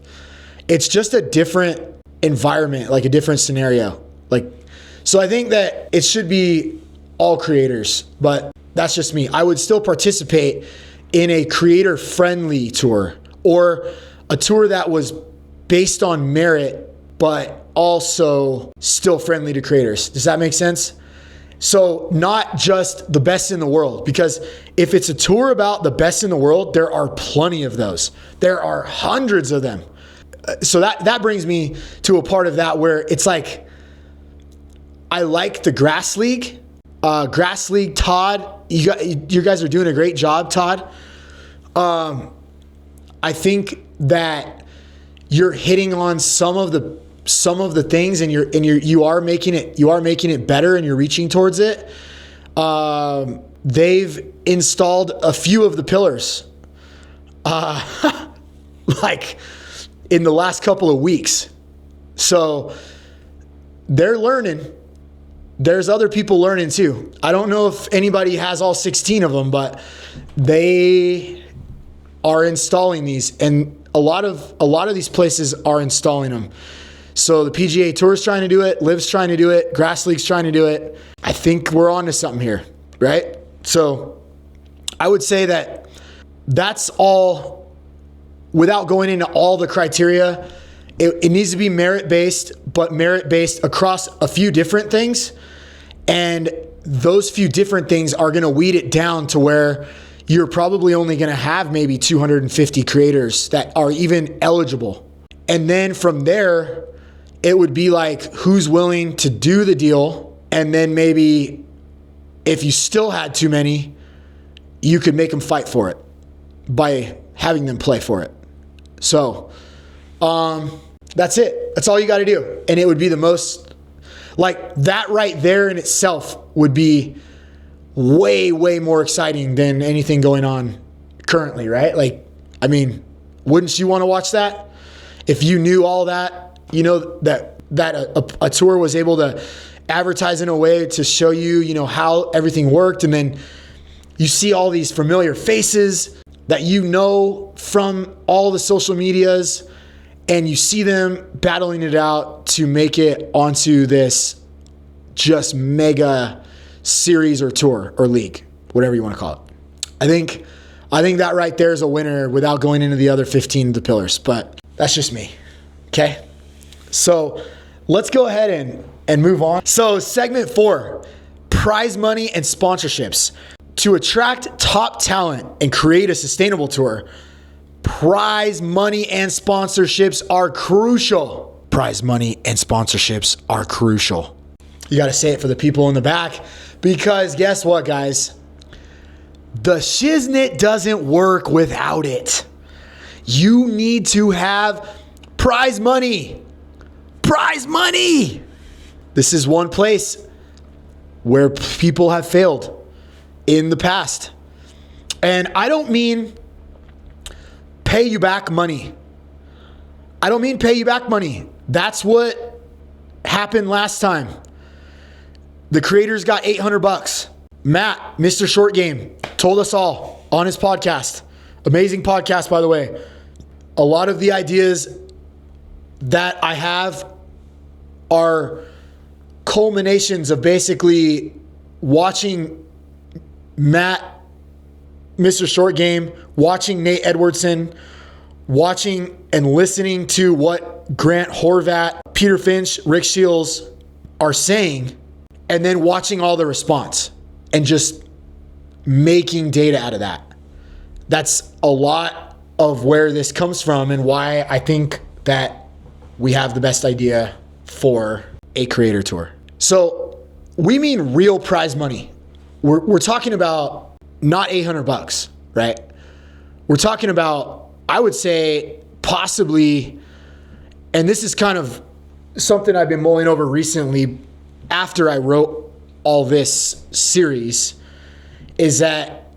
a different environment, like a different scenario. So I think that it should be all creators, but that's just me. I would still participate in a creator friendly tour or a tour that was based on merit, but also still friendly to creators. Does that make sense? So not just the best in the world, because if it's a tour about the best in the world, there are plenty of those. There are hundreds of them. So that brings me to a part of that where it's like, I like the Grass League. Grass League, Todd, you guys are doing a great job, Todd. I think that you're hitting on some of the things, and you are making it better, and you're reaching towards it. They've installed a few of the pillars, like in the last couple of weeks. So they're learning. There's other people learning too. I don't know if anybody has all 16 of them, but they are installing these, and a lot of these places are installing them. So the PGA Tour is trying to do it, LIV's trying to do it, Grass League's trying to do it. I think we're on to something here, right? So I would say that that's all, without going into all the criteria, it needs to be merit-based, but merit-based across a few different things. And those few different things are going to weed it down to where you're probably only going to have maybe 250 creators that are even eligible. And then from there, it would be like, who's willing to do the deal? And then maybe if you still had too many, you could make them fight for it by having them play for it. So, that's it. That's all you got to do. And it would be the most, like, that right there in itself would be way, way more exciting than anything going on currently, right? Like, I mean, wouldn't you want to watch that? If you knew all that, you know, that a tour was able to advertise in a way to show you, you know, how everything worked. And then you see all these familiar faces that you know from all the social medias, and you see them battling it out to make it onto this just mega series or tour or league, whatever you want to call it. I think that right there is a winner without going into the other 15 of the pillars, but that's just me. Okay. So let's go ahead and move on. So segment 4, prize money and sponsorships. To attract top talent and create a sustainable tour, prize money and sponsorships are crucial. Prize money and sponsorships are crucial. You got to say it for the people in the back, because guess what, guys? The shiznit doesn't work without it. You need to have prize money. Prize money. This is one place where people have failed in the past. And I don't mean pay you back money. I don't mean pay you back money. That's what happened last time. The creators got $800. Matt, Mr. Short Game, told us all on his podcast. Amazing podcast, by the way. A lot of the ideas that I have are culminations of basically watching Matt, Mr. Short Game, watching Nate Edwardson, watching and listening to what Grant Horvat, Peter Finch, Rick Shields are saying, and then watching all the response and just making data out of that. That's a lot of where this comes from and why I think that we have the best idea for a creator tour. So we mean real prize money. We're talking about not $800, right? We're talking about, I would say, possibly, and this is kind of something I've been mulling over recently after I wrote all this series, is that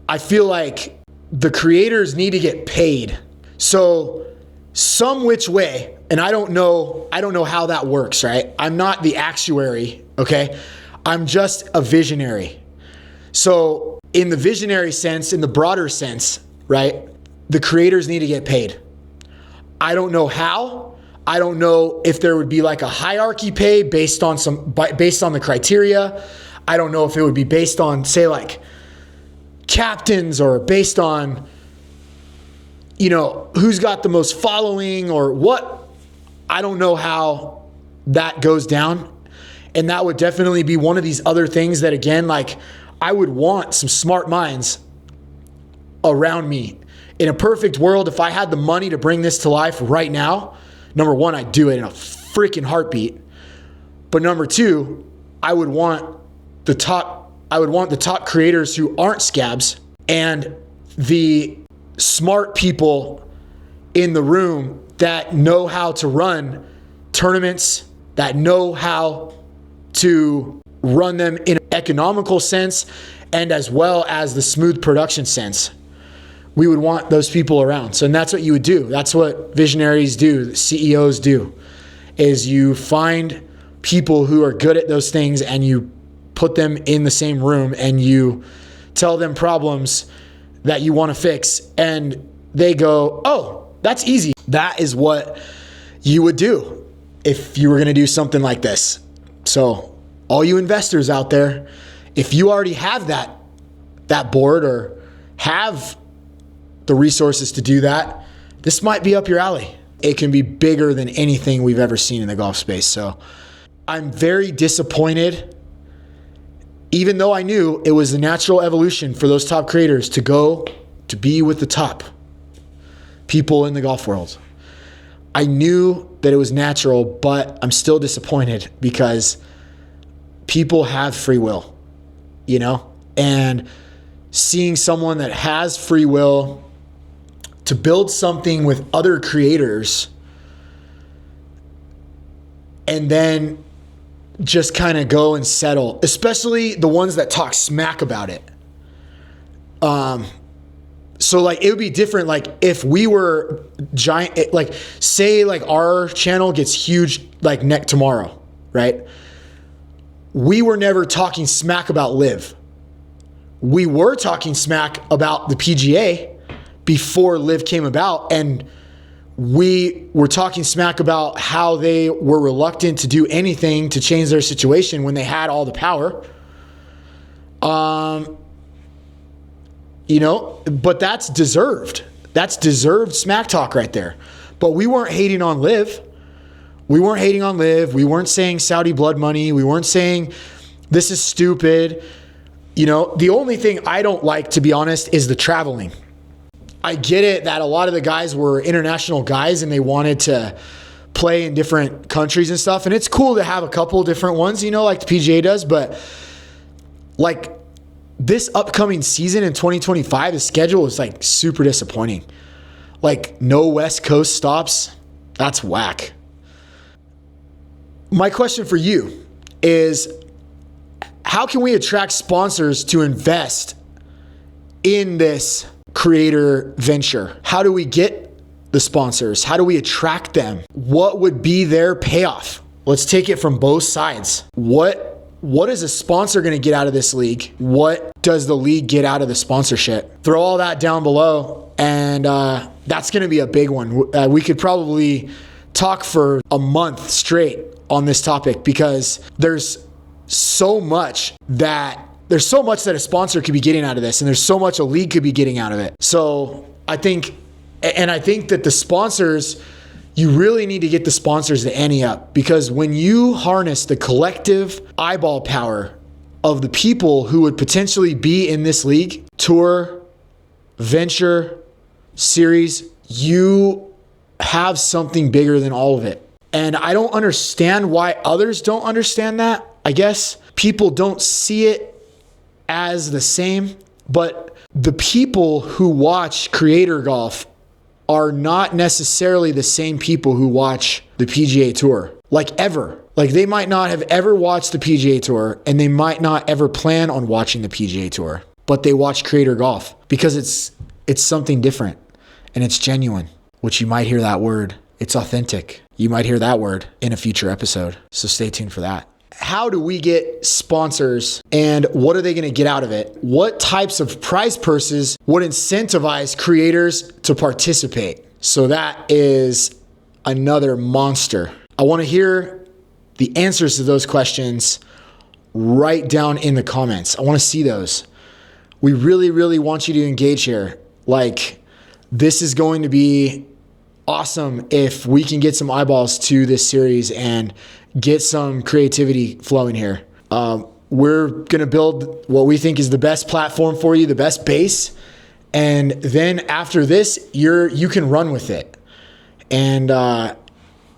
I feel like the creators need to get paid. So some which way, and I don't know how that works, right? I'm not the actuary, okay? I'm just a visionary. So in the visionary sense, in the broader sense, right, the creators need to get paid. I don't know how. I don't know if there would be like a hierarchy pay based on the criteria. I don't know if it would be based on, say, like captains, or based on, you know, who's got the most following or what. I don't know how that goes down. And that would definitely be one of these other things that, again, like, I would want some smart minds around me. In a perfect world, if I had the money to bring this to life right now, number one, I'd do it in a freaking heartbeat. But number two, I would want the top creators who aren't scabs and the smart people in the room that know how to run tournaments, that know how to run them in an economical sense, and as well as the smooth production sense. We would want those people around. So, and that's what you would do. That's what visionaries do, CEOs do, is you find people who are good at those things and you put them in the same room and you tell them problems that you want to fix, and they go, oh, that's easy. That is what you would do. if you were going to do something like this. So all you investors out there, if you already have that board or have the resources to do that, this might be up your alley. It can be bigger than anything we've ever seen in the golf space. So I'm very disappointed, even though I knew it was the natural evolution for those top creators to go to be with the top people in the golf world. I knew that it was natural, but I'm still disappointed because people have free will, you know? And seeing someone that has free will to build something with other creators and then just kind of go and settle, especially the ones that talk smack about it. So like it would be different. Like if we were giant, like say like our channel gets huge like next tomorrow, right? We were never talking smack about LIV. We were talking smack about the PGA before LIV came about, and we were talking smack about how they were reluctant to do anything to change their situation when they had all the power. You know, but that's deserved. That's deserved smack talk right there. But we weren't hating on LIV. We weren't hating on LIV. We weren't saying Saudi blood money. We weren't saying this is stupid. You know, the only thing I don't like, to be honest, is the traveling. I get it that a lot of the guys were international guys and they wanted to play in different countries and stuff. And it's cool to have a couple different ones, you know, like the PGA does. But like this upcoming season in 2025, the schedule is like super disappointing. Like no West Coast stops. That's whack. My question for you is, how can we attract sponsors to invest in this creator venture? How do we get the sponsors? How do we attract them? What would be their payoff? Let's take it from both sides. What is a sponsor going to get out of this league? What does the league get out of the sponsorship? Throw all that down below, and that's going to be a big one. We could probably talk for a month straight on this topic because there's so much that a sponsor could be getting out of this, and there's so much a league could be getting out of it. So I think that the sponsors, you really need to get the sponsors to ante up, because when you harness the collective eyeball power of the people who would potentially be in this league, tour, venture, series, you have something bigger than all of it. And I don't understand why others don't understand that. I guess people don't see it as the same, but the people who watch creator golf are not necessarily the same people who watch the PGA Tour, like ever. Like they might not have ever watched the PGA Tour, and they might not ever plan on watching the PGA Tour, but they watch creator golf because it's something different and it's genuine, which you might hear that word. It's authentic. You might hear that word in a future episode. So stay tuned for that. How do we get sponsors, and what are they going to get out of it? What types of prize purses would incentivize creators to participate? So that is another monster. I want to hear the answers to those questions right down in the comments. I want to see those. We really, really want you to engage here. Like, this is going to be awesome if we can get some eyeballs to this series and get some creativity flowing here. We're going to build what we think is the best platform for you, the best base. And then after this, you can run with it. And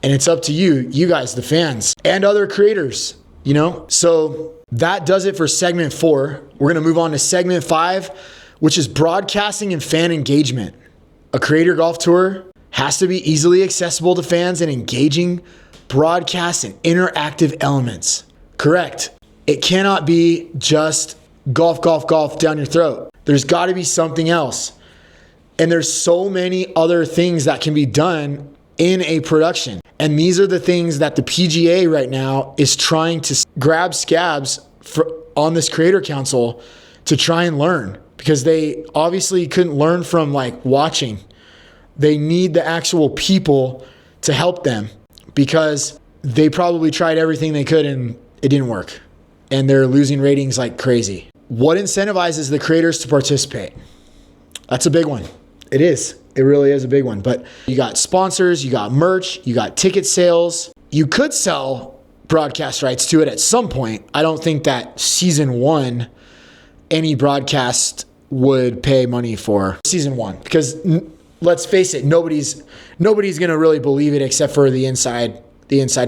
it's up to you guys, the fans and other creators, you know? So that does it for segment 4. We're going to move on to segment 5, which is broadcasting and fan engagement. A creator golf tour has to be easily accessible to fans and engaging broadcast and interactive elements. Correct. It cannot be just golf, golf, golf down your throat. There's got to be something else. And there's so many other things that can be done in a production. And these are the things that the PGA right now is trying to grab scabs on this creator council to try and learn, because they obviously couldn't learn from like watching. They need the actual people to help them, because they probably tried everything they could and it didn't work. And they're losing ratings like crazy. What incentivizes the creators to participate? That's a big one. It is. It really is a big one. But you got sponsors, you got merch, you got ticket sales. You could sell broadcast rights to it at some point. I don't think that season 1, any broadcast would pay money for season 1 because let's face it, nobody's going to really believe it except for the inside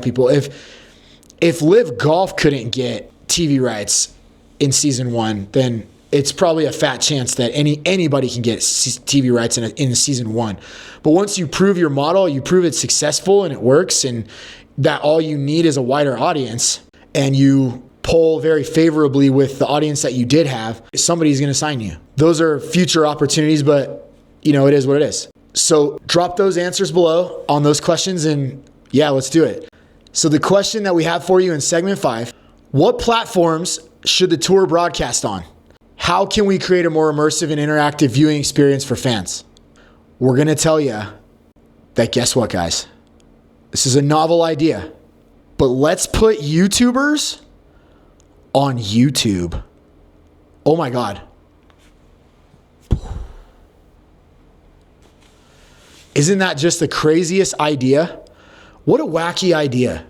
people. If Live Golf couldn't get TV rights in season 1, then it's probably a fat chance that anybody can get TV rights in season 1. But once you prove your model, you prove it's successful and it works, and that all you need is a wider audience, and you poll very favorably with the audience that you did have, somebody's going to sign you. Those are future opportunities, but it is what it is. So drop those answers below on those questions, and yeah, let's do it. So the question that we have for you in segment 5, what platforms should the tour broadcast on? How can we create a more immersive and interactive viewing experience for fans? We're going to tell you that, guess what, guys? This is a novel idea, but let's put YouTubers on YouTube. Oh my God. Isn't that just the craziest idea? What a wacky idea.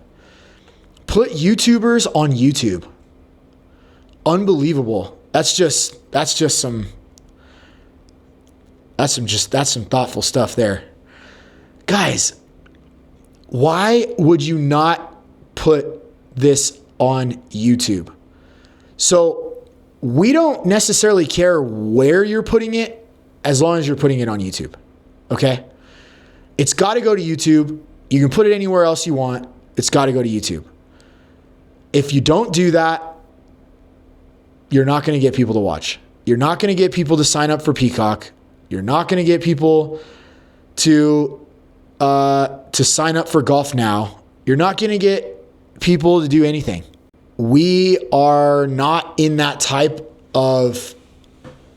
Put YouTubers on YouTube. Unbelievable. That's some thoughtful stuff there. Guys, why would you not put this on YouTube? So we don't necessarily care where you're putting it as long as you're putting it on YouTube. Okay? It's got to go to YouTube. You can put it anywhere else you want. It's got to go to YouTube. If you don't do that, you're not going to get people to watch. You're not going to get people to sign up for Peacock. You're not going to get people to sign up for Golf Now. You're not going to get people to do anything. We are not in that type of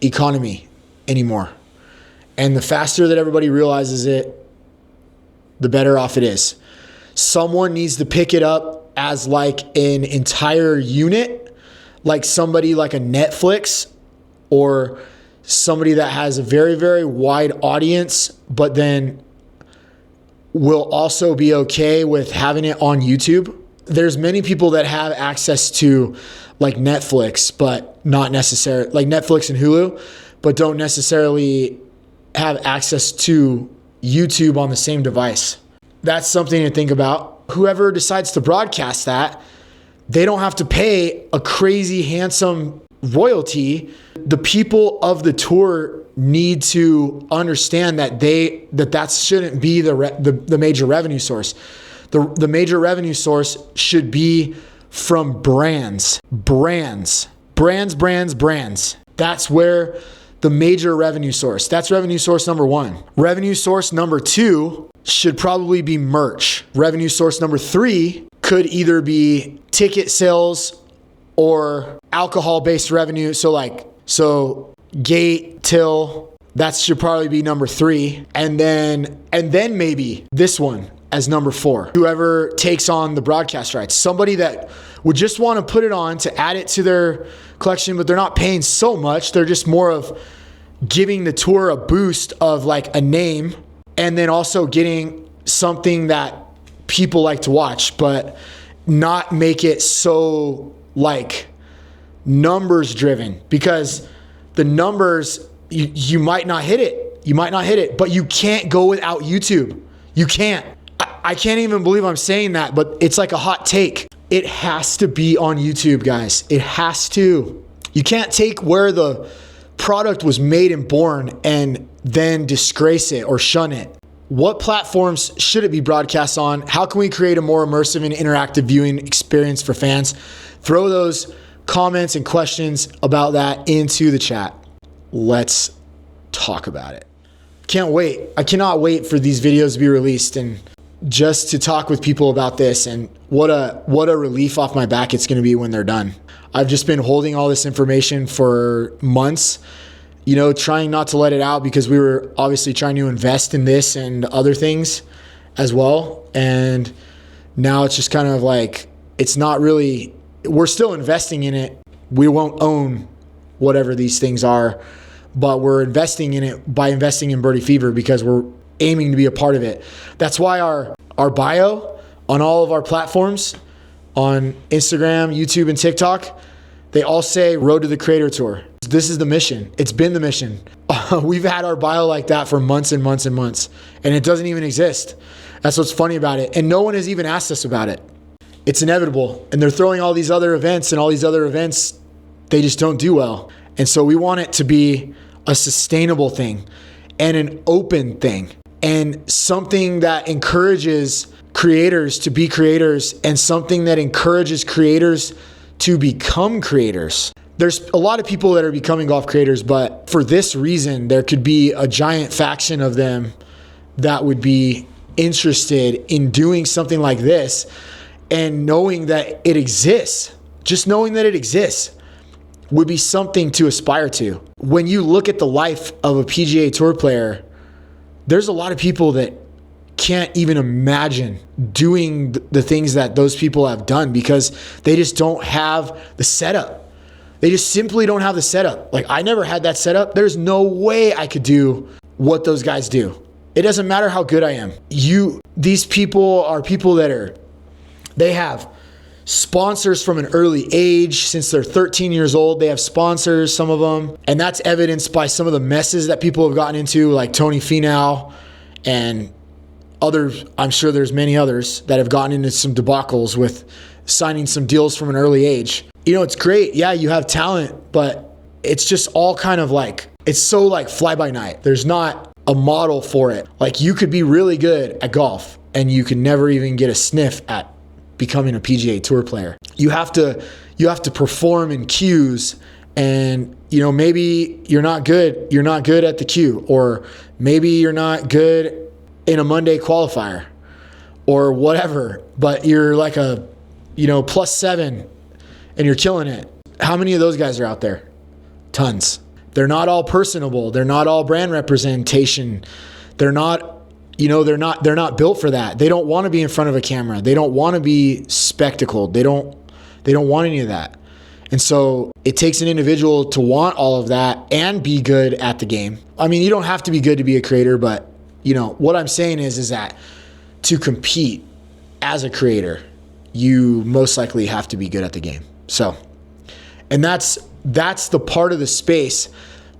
economy anymore. And the faster that everybody realizes it, the better off it is. Someone needs to pick it up as like an entire unit, like somebody like a Netflix or somebody that has a very, very wide audience, but then will also be okay with having it on YouTube. There's many people that have access to like Netflix, but not necessarily like Netflix and Hulu, but don't necessarily have access to YouTube on the same device. That's something to think about. Whoever decides to broadcast that, they don't have to pay a crazy handsome royalty. The people of the tour need to understand that that shouldn't be the major revenue source. The major revenue source should be from brands. That's where the major revenue source. That's revenue source number 1. Revenue source number 2 should probably be merch. Revenue source number 3 could either be ticket sales or alcohol-based revenue. So gate, till, that should probably be number 3. And then maybe this one as number 4. Whoever takes on the broadcast rights. Somebody that would just want to put it on to add it to their collection, but they're not paying so much. They're just more of giving the tour a boost of like a name, and then also getting something that people like to watch, but not make it so like numbers driven, because the numbers, you might not hit it. But you can't go without YouTube. You can't. I can't even believe I'm saying that, but it's like a hot take. It has to be on YouTube, guys. It has to. You can't take where the product was made and born and then disgrace it or shun it. What platforms should it be broadcast on? How can we create a more immersive and interactive viewing experience for fans? Throw those comments and questions about that into the chat. Let's talk about it. Can't wait. I cannot wait for these videos to be released and just to talk with people about this, and what a relief off my back it's going to be when they're done. I've just been holding all this information for months, trying not to let it out, because we were obviously trying to invest in this and other things as well. And now it's just kind of like, it's not really, we're still investing in it. We won't own whatever these things are, but we're investing in it by investing in Birdie Fever because we're aiming to be a part of it. That's why our bio on all of our platforms, on Instagram, YouTube, and TikTok, they all say Road to the Creator Tour. This is the mission. It's been the mission. We've had our bio like that for months and months and months, and it doesn't even exist. That's what's funny about it. And no one has even asked us about it. It's inevitable. And they're throwing all these other events, and all these other events, they just don't do well. And so we want it to be a sustainable thing and an open thing and something that encourages creators to be creators and something that encourages creators to become creators. There's a lot of people that are becoming golf creators, but for this reason, there could be a giant faction of them that would be interested in doing something like this, and knowing that it exists, just knowing that it exists would be something to aspire to. When you look at the life of a PGA Tour player, there's a lot of people that can't even imagine doing the things that those people have done because they just don't have the setup. They just simply don't have the setup. Like, I never had that setup. There's no way I could do what those guys do. It doesn't matter how good I am. These people are people that they have sponsors from an early age. Since they're 13 years old, they have sponsors, some of them. And that's evidenced by some of the messes that people have gotten into, like Tony Finau and others. I'm sure there's many others that have gotten into some debacles with signing some deals from an early age. You know, it's great. Yeah, you have talent, but it's just all kind of like, it's so like fly by night. There's not a model for it. Like, you could be really good at golf and you could never even get a sniff at becoming a PGA Tour player. You have to perform in cues, and maybe you're not good at the cue, or maybe you're not good in a Monday qualifier or whatever, but you're like a +7 and you're killing it. How many of those guys are out there? Tons. They're not all personable. They're not all brand representation. They're not built for that. They don't want to be in front of a camera. They don't want to be spectacled. They don't want any of that. And so it takes an individual to want all of that and be good at the game. I mean, you don't have to be good to be a creator, but what I'm saying is that to compete as a creator, you most likely have to be good at the game. So, and that's the part of the space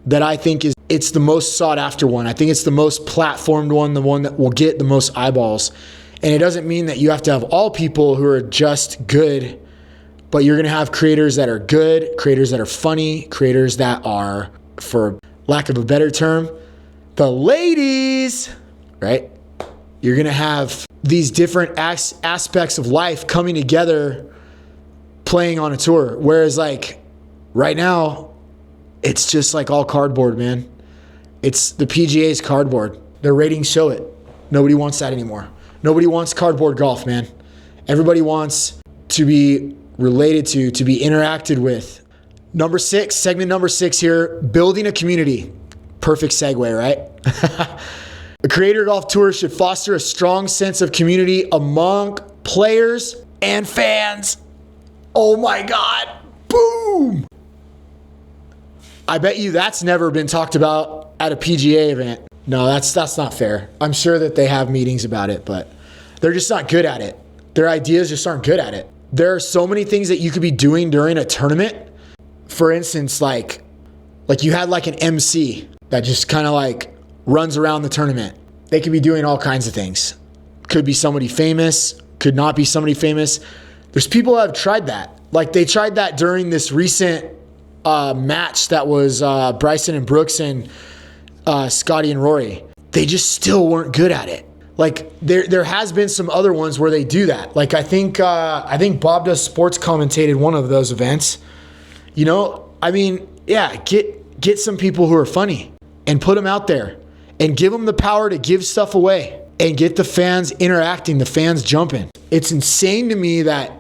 that I think it's the most sought after one. I think it's the most platformed one, the one that will get the most eyeballs. And it doesn't mean that you have to have all people who are just good, but you're going to have creators that are good, creators that are funny, creators that are, for lack of a better term, the ladies, right? You're going to have these different aspects of life coming together playing on a tour. Whereas like right now, it's just like all cardboard, man. It's the PGA's cardboard. Their ratings show it. Nobody wants that anymore. Nobody wants cardboard golf, man. Everybody wants to be related to be interacted with. Segment number 6 here, building a community. Perfect segue, right? A Creator Golf Tour should foster a strong sense of community among players and fans. Oh my God. Boom. I bet you that's never been talked about at a PGA event. No, that's not fair. I'm sure that they have meetings about it, but they're just not good at it. Their ideas just aren't good at it. There are so many things that you could be doing during a tournament. For instance, like you had like an MC that just kind of like runs around the tournament. They could be doing all kinds of things. Could be somebody famous, could not be somebody famous. There's people that have tried that. Like they tried that during this recent match that was Bryson and Brooks and Scotty and Rory. They just still weren't good at it. Like there has been some other ones where they do that. Like I think Bob Does Sports commentated one of those events. I mean, yeah, get some people who are funny and put them out there and give them the power to give stuff away and get the fans interacting, the fans jumping. It's insane to me that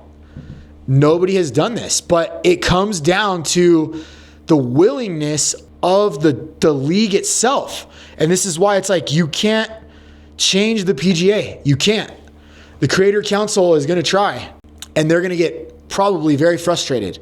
nobody has done this, but it comes down to the willingness of the league itself. And this is why it's like you can't change the PGA. You can't. The Creator Council is going to try, and they're going to get probably very frustrated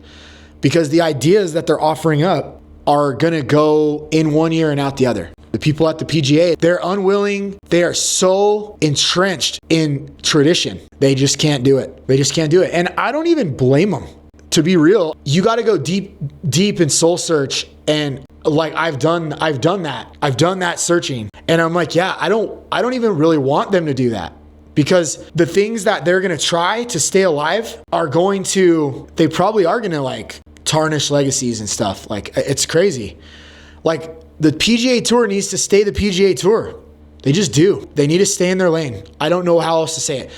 because the ideas that they're offering up are going to go in one ear and out the other. The people at the PGA, they're unwilling. They are so entrenched in tradition. They just can't do it. They just can't do it. And I don't even blame them. To be real, you got to go deep in soul search. And like, I've done that. I've done that searching. And I'm like, yeah, I don't even really want them to do that, because the things that they're going to try to stay alive they probably are going to like tarnish legacies and stuff. Like, it's crazy. Like, the PGA Tour needs to stay the PGA Tour. They just do. They need to stay in their lane. I don't know how else to say it.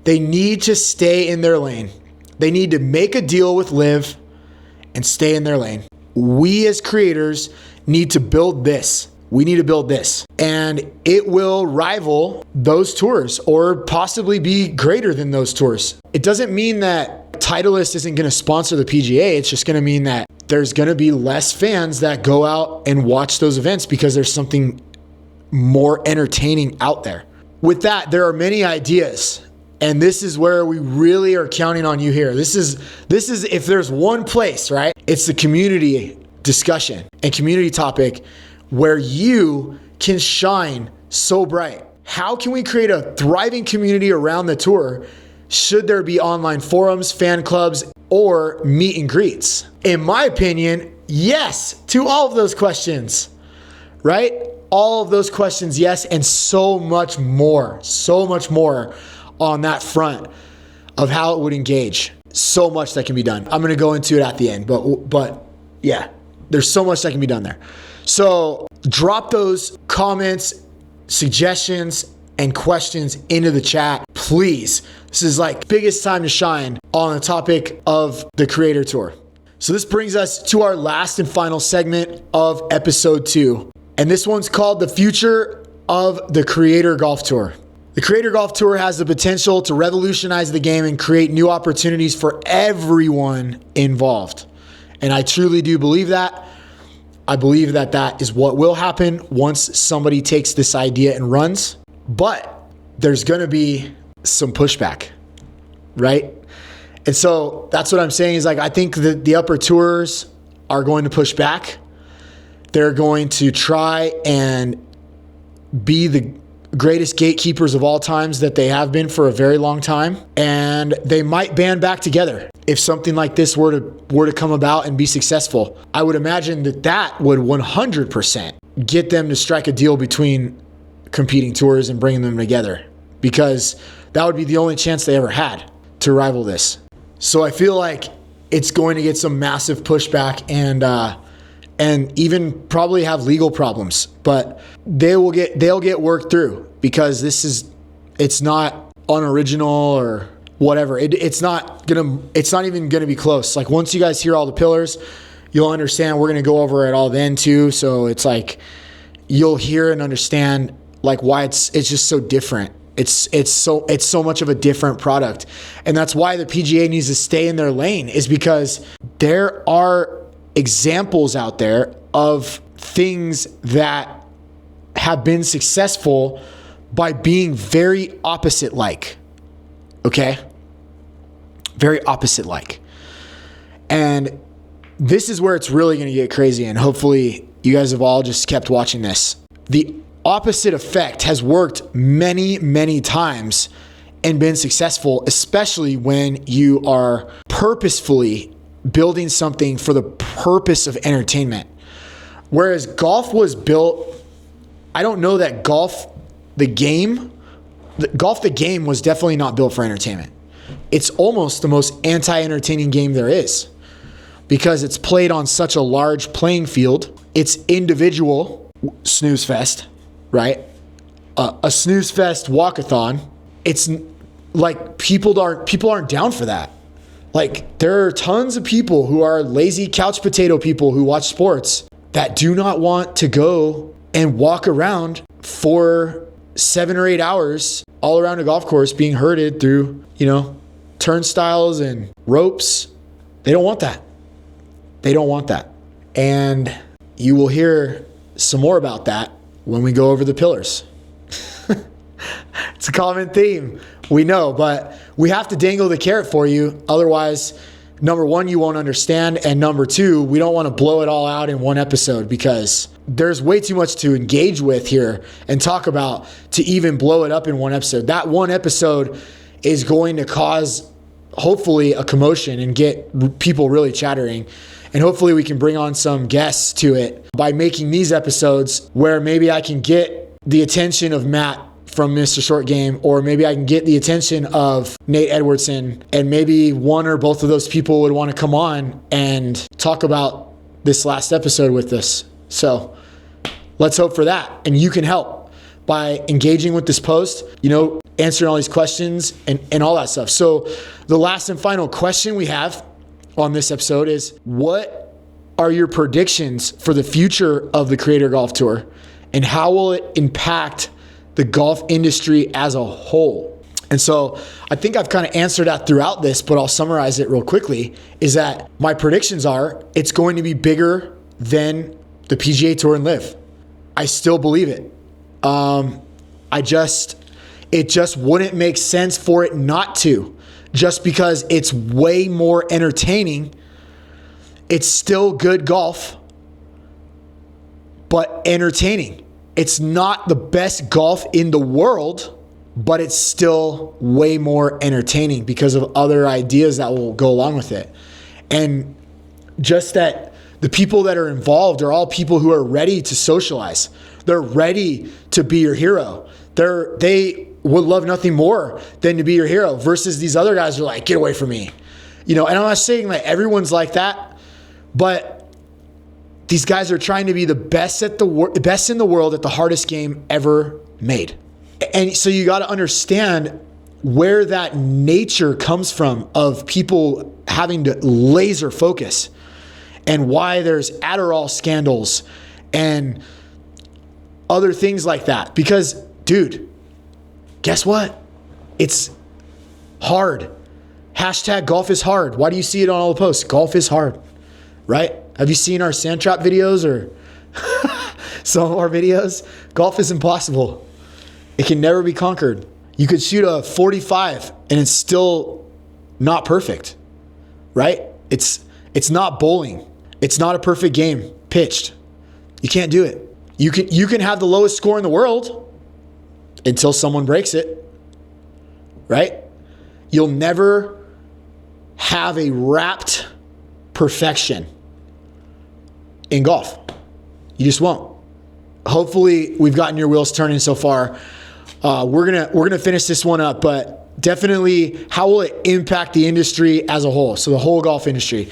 They need to stay in their lane. They need to make a deal with LIV and stay in their lane. We as creators need to build this. We need to build this. And it will rival those tours or possibly be greater than those tours. It doesn't mean that Titleist isn't going to sponsor the PGA. It's just going to mean that there's going to be less fans that go out and watch those events because there's something more entertaining out there. With that, there are many ideas, and this is where we really are counting on you here. This is if there's one place, right? It's the community discussion and community topic where you can shine so bright. How can we create a thriving community around the tour? Should there be online forums, fan clubs, or meet and greets? In my opinion, yes to all of those questions, right? All of those questions, yes, and so much more on that front of how it would engage. So much that can be done. I'm going to go into it at the end, but yeah, there's so much that can be done there. So drop those comments, suggestions, and questions into the chat, please. This is like biggest time to shine on the topic of the Creator Tour. So this brings us to our last and final segment of episode 2. And this one's called The Future of the Creator Golf Tour. The Creator Golf Tour has the potential to revolutionize the game and create new opportunities for everyone involved. And I truly do believe that. I believe that that is what will happen once somebody takes this idea and runs. But there's going to be some pushback, right? And so that's what I'm saying is, like, I think that the upper tours are going to push back. They're going to try and be the greatest gatekeepers of all times that they have been for a very long time. And they might band back together if something like this were to come about and be successful. I would imagine that would 100% get them to strike a deal between competing tours and bringing them together, because that would be the only chance they ever had to rival this. So I feel like it's going to get some massive pushback and even probably have legal problems, but they'll get worked through, because it's not unoriginal or whatever. It's not even gonna be close. Like, once you guys hear all the pillars, you'll understand. We're gonna go over it all then too. So it's like you'll hear and understand like why it's just so different. It's so much of a different product. And that's why the PGA needs to stay in their lane, is because there are examples out there of things that have been successful by being very opposite like. Okay? Very opposite like. And this is where it's really going to get crazy. And hopefully you guys have all just kept watching this. The opposite effect has worked many, many times and been successful, especially when you are purposefully building something for the purpose of entertainment. Whereas golf was built, I don't know that golf the game was definitely not built for entertainment. It's almost the most anti-entertaining game there is, because it's played on such a large playing field. It's individual snooze fest, right? A snooze fest walkathon. It's like people aren't down for that. Like, there are tons of people who are lazy couch potato people who watch sports that do not want to go and walk around for 7 or 8 hours all around a golf course being herded through, turnstiles and ropes. They don't want that. They don't want that. And you will hear some more about that when we go over the pillars. It's a common theme. We know, but we have to dangle the carrot for you. Otherwise, number one, you won't understand. And number two, we don't want to blow it all out in one episode because there's way too much to engage with here and talk about to even blow it up in one episode. That one episode is going to cause, hopefully, a commotion and get people really chattering. And hopefully we can bring on some guests to it by making these episodes where maybe I can get the attention of Matt from Mr. Short Game, or maybe I can get the attention of Nate Edwardson, and maybe one or both of those people would want to come on and talk about this last episode with us. So let's hope for that. And you can help by engaging with this post, answering all these questions and all that stuff. So the last and final question we have on this episode is, what are your predictions for the future of the Creator Golf Tour, and how will it impact the golf industry as a whole? And so I think I've kind of answered that throughout this, but I'll summarize it real quickly, is that my predictions are it's going to be bigger than the PGA Tour and LIV. I still believe it. It just wouldn't make sense for it not to, just because it's way more entertaining. It's still good golf, but entertaining. It's not the best golf in the world, but it's still way more entertaining because of other ideas that will go along with it. And just that the people that are involved are all people who are ready to socialize. They're ready to be your hero. They would love nothing more than to be your hero, versus these other guys are like, get away from me. And I'm not saying like everyone's like that, but these guys are trying to be the best in the world at the hardest game ever made. And so you got to understand where that nature comes from of people having to laser focus, and why there's Adderall scandals and other things like that. Because, dude, guess what? It's hard. Hashtag golf is hard. Why do you see it on all the posts? Golf is hard, right? Have you seen our sand trap videos or some of our videos? Golf is impossible. It can never be conquered. You could shoot a 45 and it's still not perfect, right? It's not bowling. It's not a perfect game pitched. You can't do it. You can have the lowest score in the world until someone breaks it, right? You'll never have a wrapped perfection in golf. You just won't. Hopefully we've gotten your wheels turning so far. We're gonna finish this one up, but definitely, how will it impact the industry as a whole? So the whole golf industry.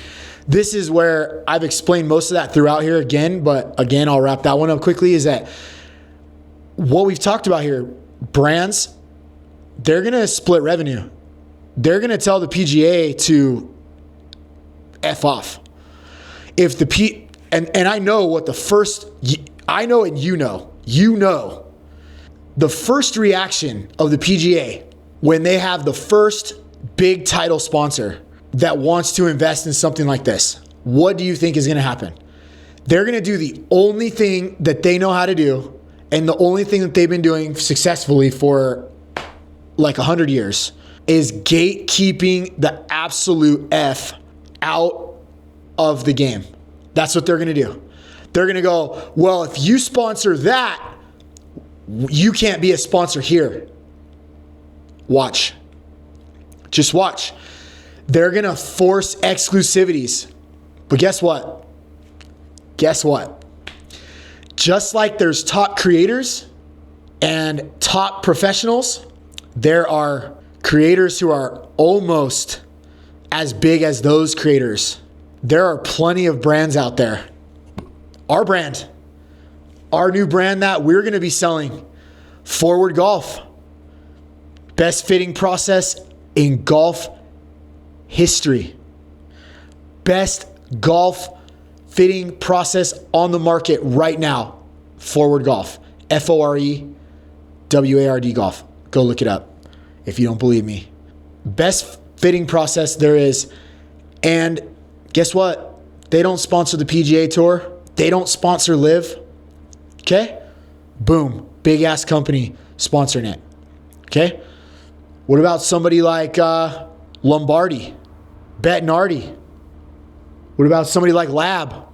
This is where I've explained most of that throughout here again, but again, I'll wrap that one up quickly, is that what we've talked about here, brands, they're going to split revenue. They're going to tell the PGA to F off. If the and I know what the first, I know and you know, the first reaction of the PGA when they have the first big title sponsor that wants to invest in something like this, what do you think is going to happen? They're going to do the only thing that they know how to do, and the only thing that they've been doing successfully for like 100 years is gatekeeping the absolute F out of the game. That's what they're going to do. They're going to go, well, if you sponsor that, you can't be a sponsor here. Watch. Just watch. They're going to force exclusivities. But guess what? Guess what? Just like there's top creators and top professionals, there are creators who are almost as big as those creators. There are plenty of brands out there. Our brand, our new brand that we're going to be selling, Forward Golf. Best fitting process in golf history. Best golf fitting process on the market right now. Forward Golf. FOREWARD Golf. Go look it up if you don't believe me. Best fitting process there is. And guess what? They don't sponsor the PGA Tour. They don't sponsor LIV. Okay? Boom. Big ass company sponsoring it. Okay? What about somebody like Lombardi, Bettinardi? What about somebody like Lab?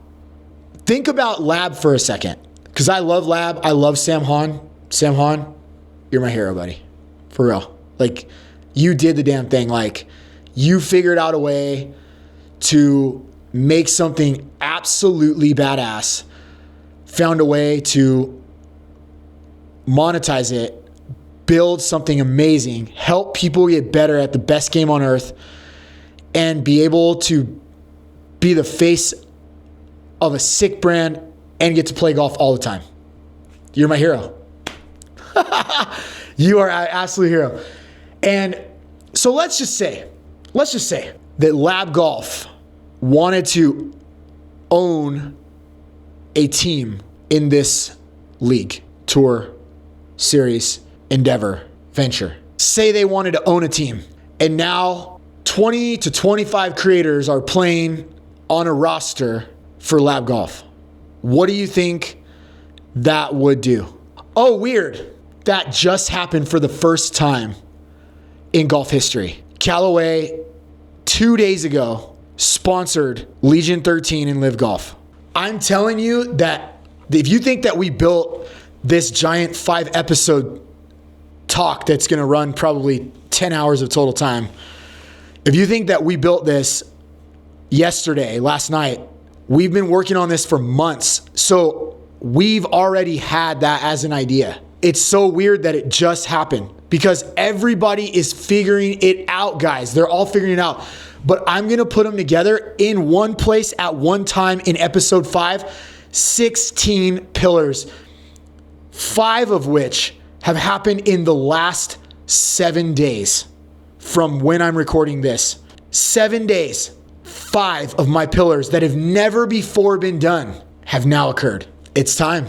Think about Lab for a second, because I love Lab. I love Sam Hahn. Sam Hahn, you're my hero, buddy. For real. Like, you did the damn thing. Like, you figured out a way to make something absolutely badass, found a way to monetize it, build something amazing, help people get better at the best game on earth, and be able to be the face of a sick brand and get to play golf all the time. You're my hero. You are an absolute hero. And so let's just say that Lab Golf wanted to own a team in this league, tour, series, endeavor, venture. Say they wanted to own a team, and now 20 to 25 creators are playing on a roster for Lab Golf. What do you think that would do? Oh, weird. That just happened for the first time in golf history. Callaway, 2 days ago, sponsored Legion 13 in Live Golf. I'm telling you that if you think that we built this giant 5-episode talk that's going to run probably 10 hours of total time, if you think that we built this yesterday, last night, we've been working on this for months. So we've already had that as an idea. It's so weird that it just happened because everybody is figuring it out, guys. They're all figuring it out. But I'm going to put them together in one place at one time in episode 5, 16 pillars, 5 of which have happened in the last 7 days from when I'm recording this. 7 days, 5 of my pillars that have never before been done have now occurred. It's time.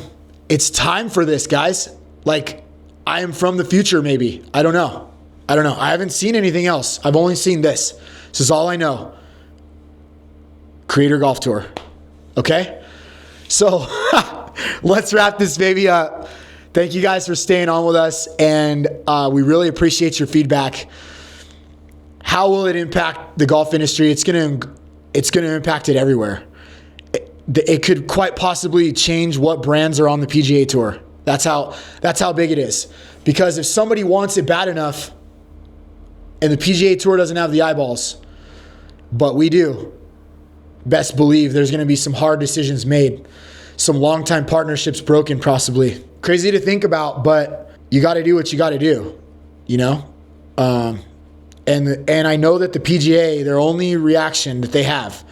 It's time for this, guys. Like, I am from the future, maybe. I don't know. I haven't seen anything else. I've only seen this. This is all I know. Creator Golf Tour. Okay? So, let's wrap this baby up. Thank you guys for staying on with us, and we really appreciate your feedback. How will it impact the golf industry? It's gonna impact it everywhere. It could quite possibly change what brands are on the PGA Tour. That's how big it is. Because if somebody wants it bad enough, and the PGA Tour doesn't have the eyeballs, but we do, best believe there's going to be some hard decisions made, some long-time partnerships broken possibly. Crazy to think about, but you got to do what you got to do, you know? And I know that the PGA, their only reaction that they have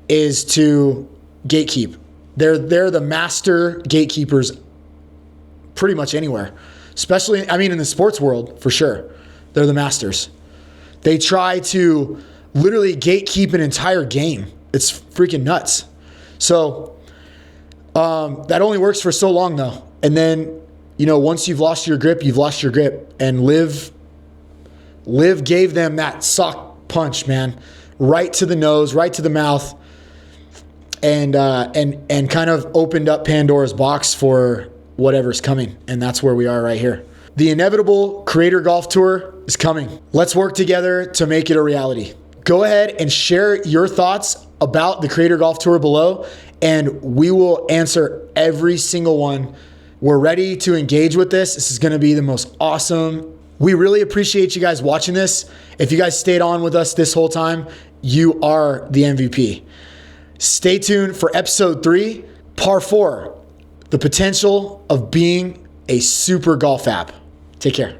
is to gatekeep. They're the master gatekeepers pretty much anywhere, especially, in the sports world, for sure. They're the masters. They try to literally gatekeep an entire game. It's freaking nuts. So that only works for so long, though. And then, once you've lost your grip, you've lost your grip. And Liv gave them that sock punch, man, right to the nose, right to the mouth, and kind of opened up Pandora's box for whatever's coming. And that's where we are right here. The inevitable Creator Golf Tour is coming. Let's work together to make it a reality. Go ahead and share your thoughts about the Creator Golf Tour below, and we will answer every single one. We're ready to engage with this. This is going to be the most awesome. We really appreciate you guys watching this. If you guys stayed on with us this whole time, you are the MVP. Stay tuned for episode 3, par 4, the potential of being a super golf app. Take care.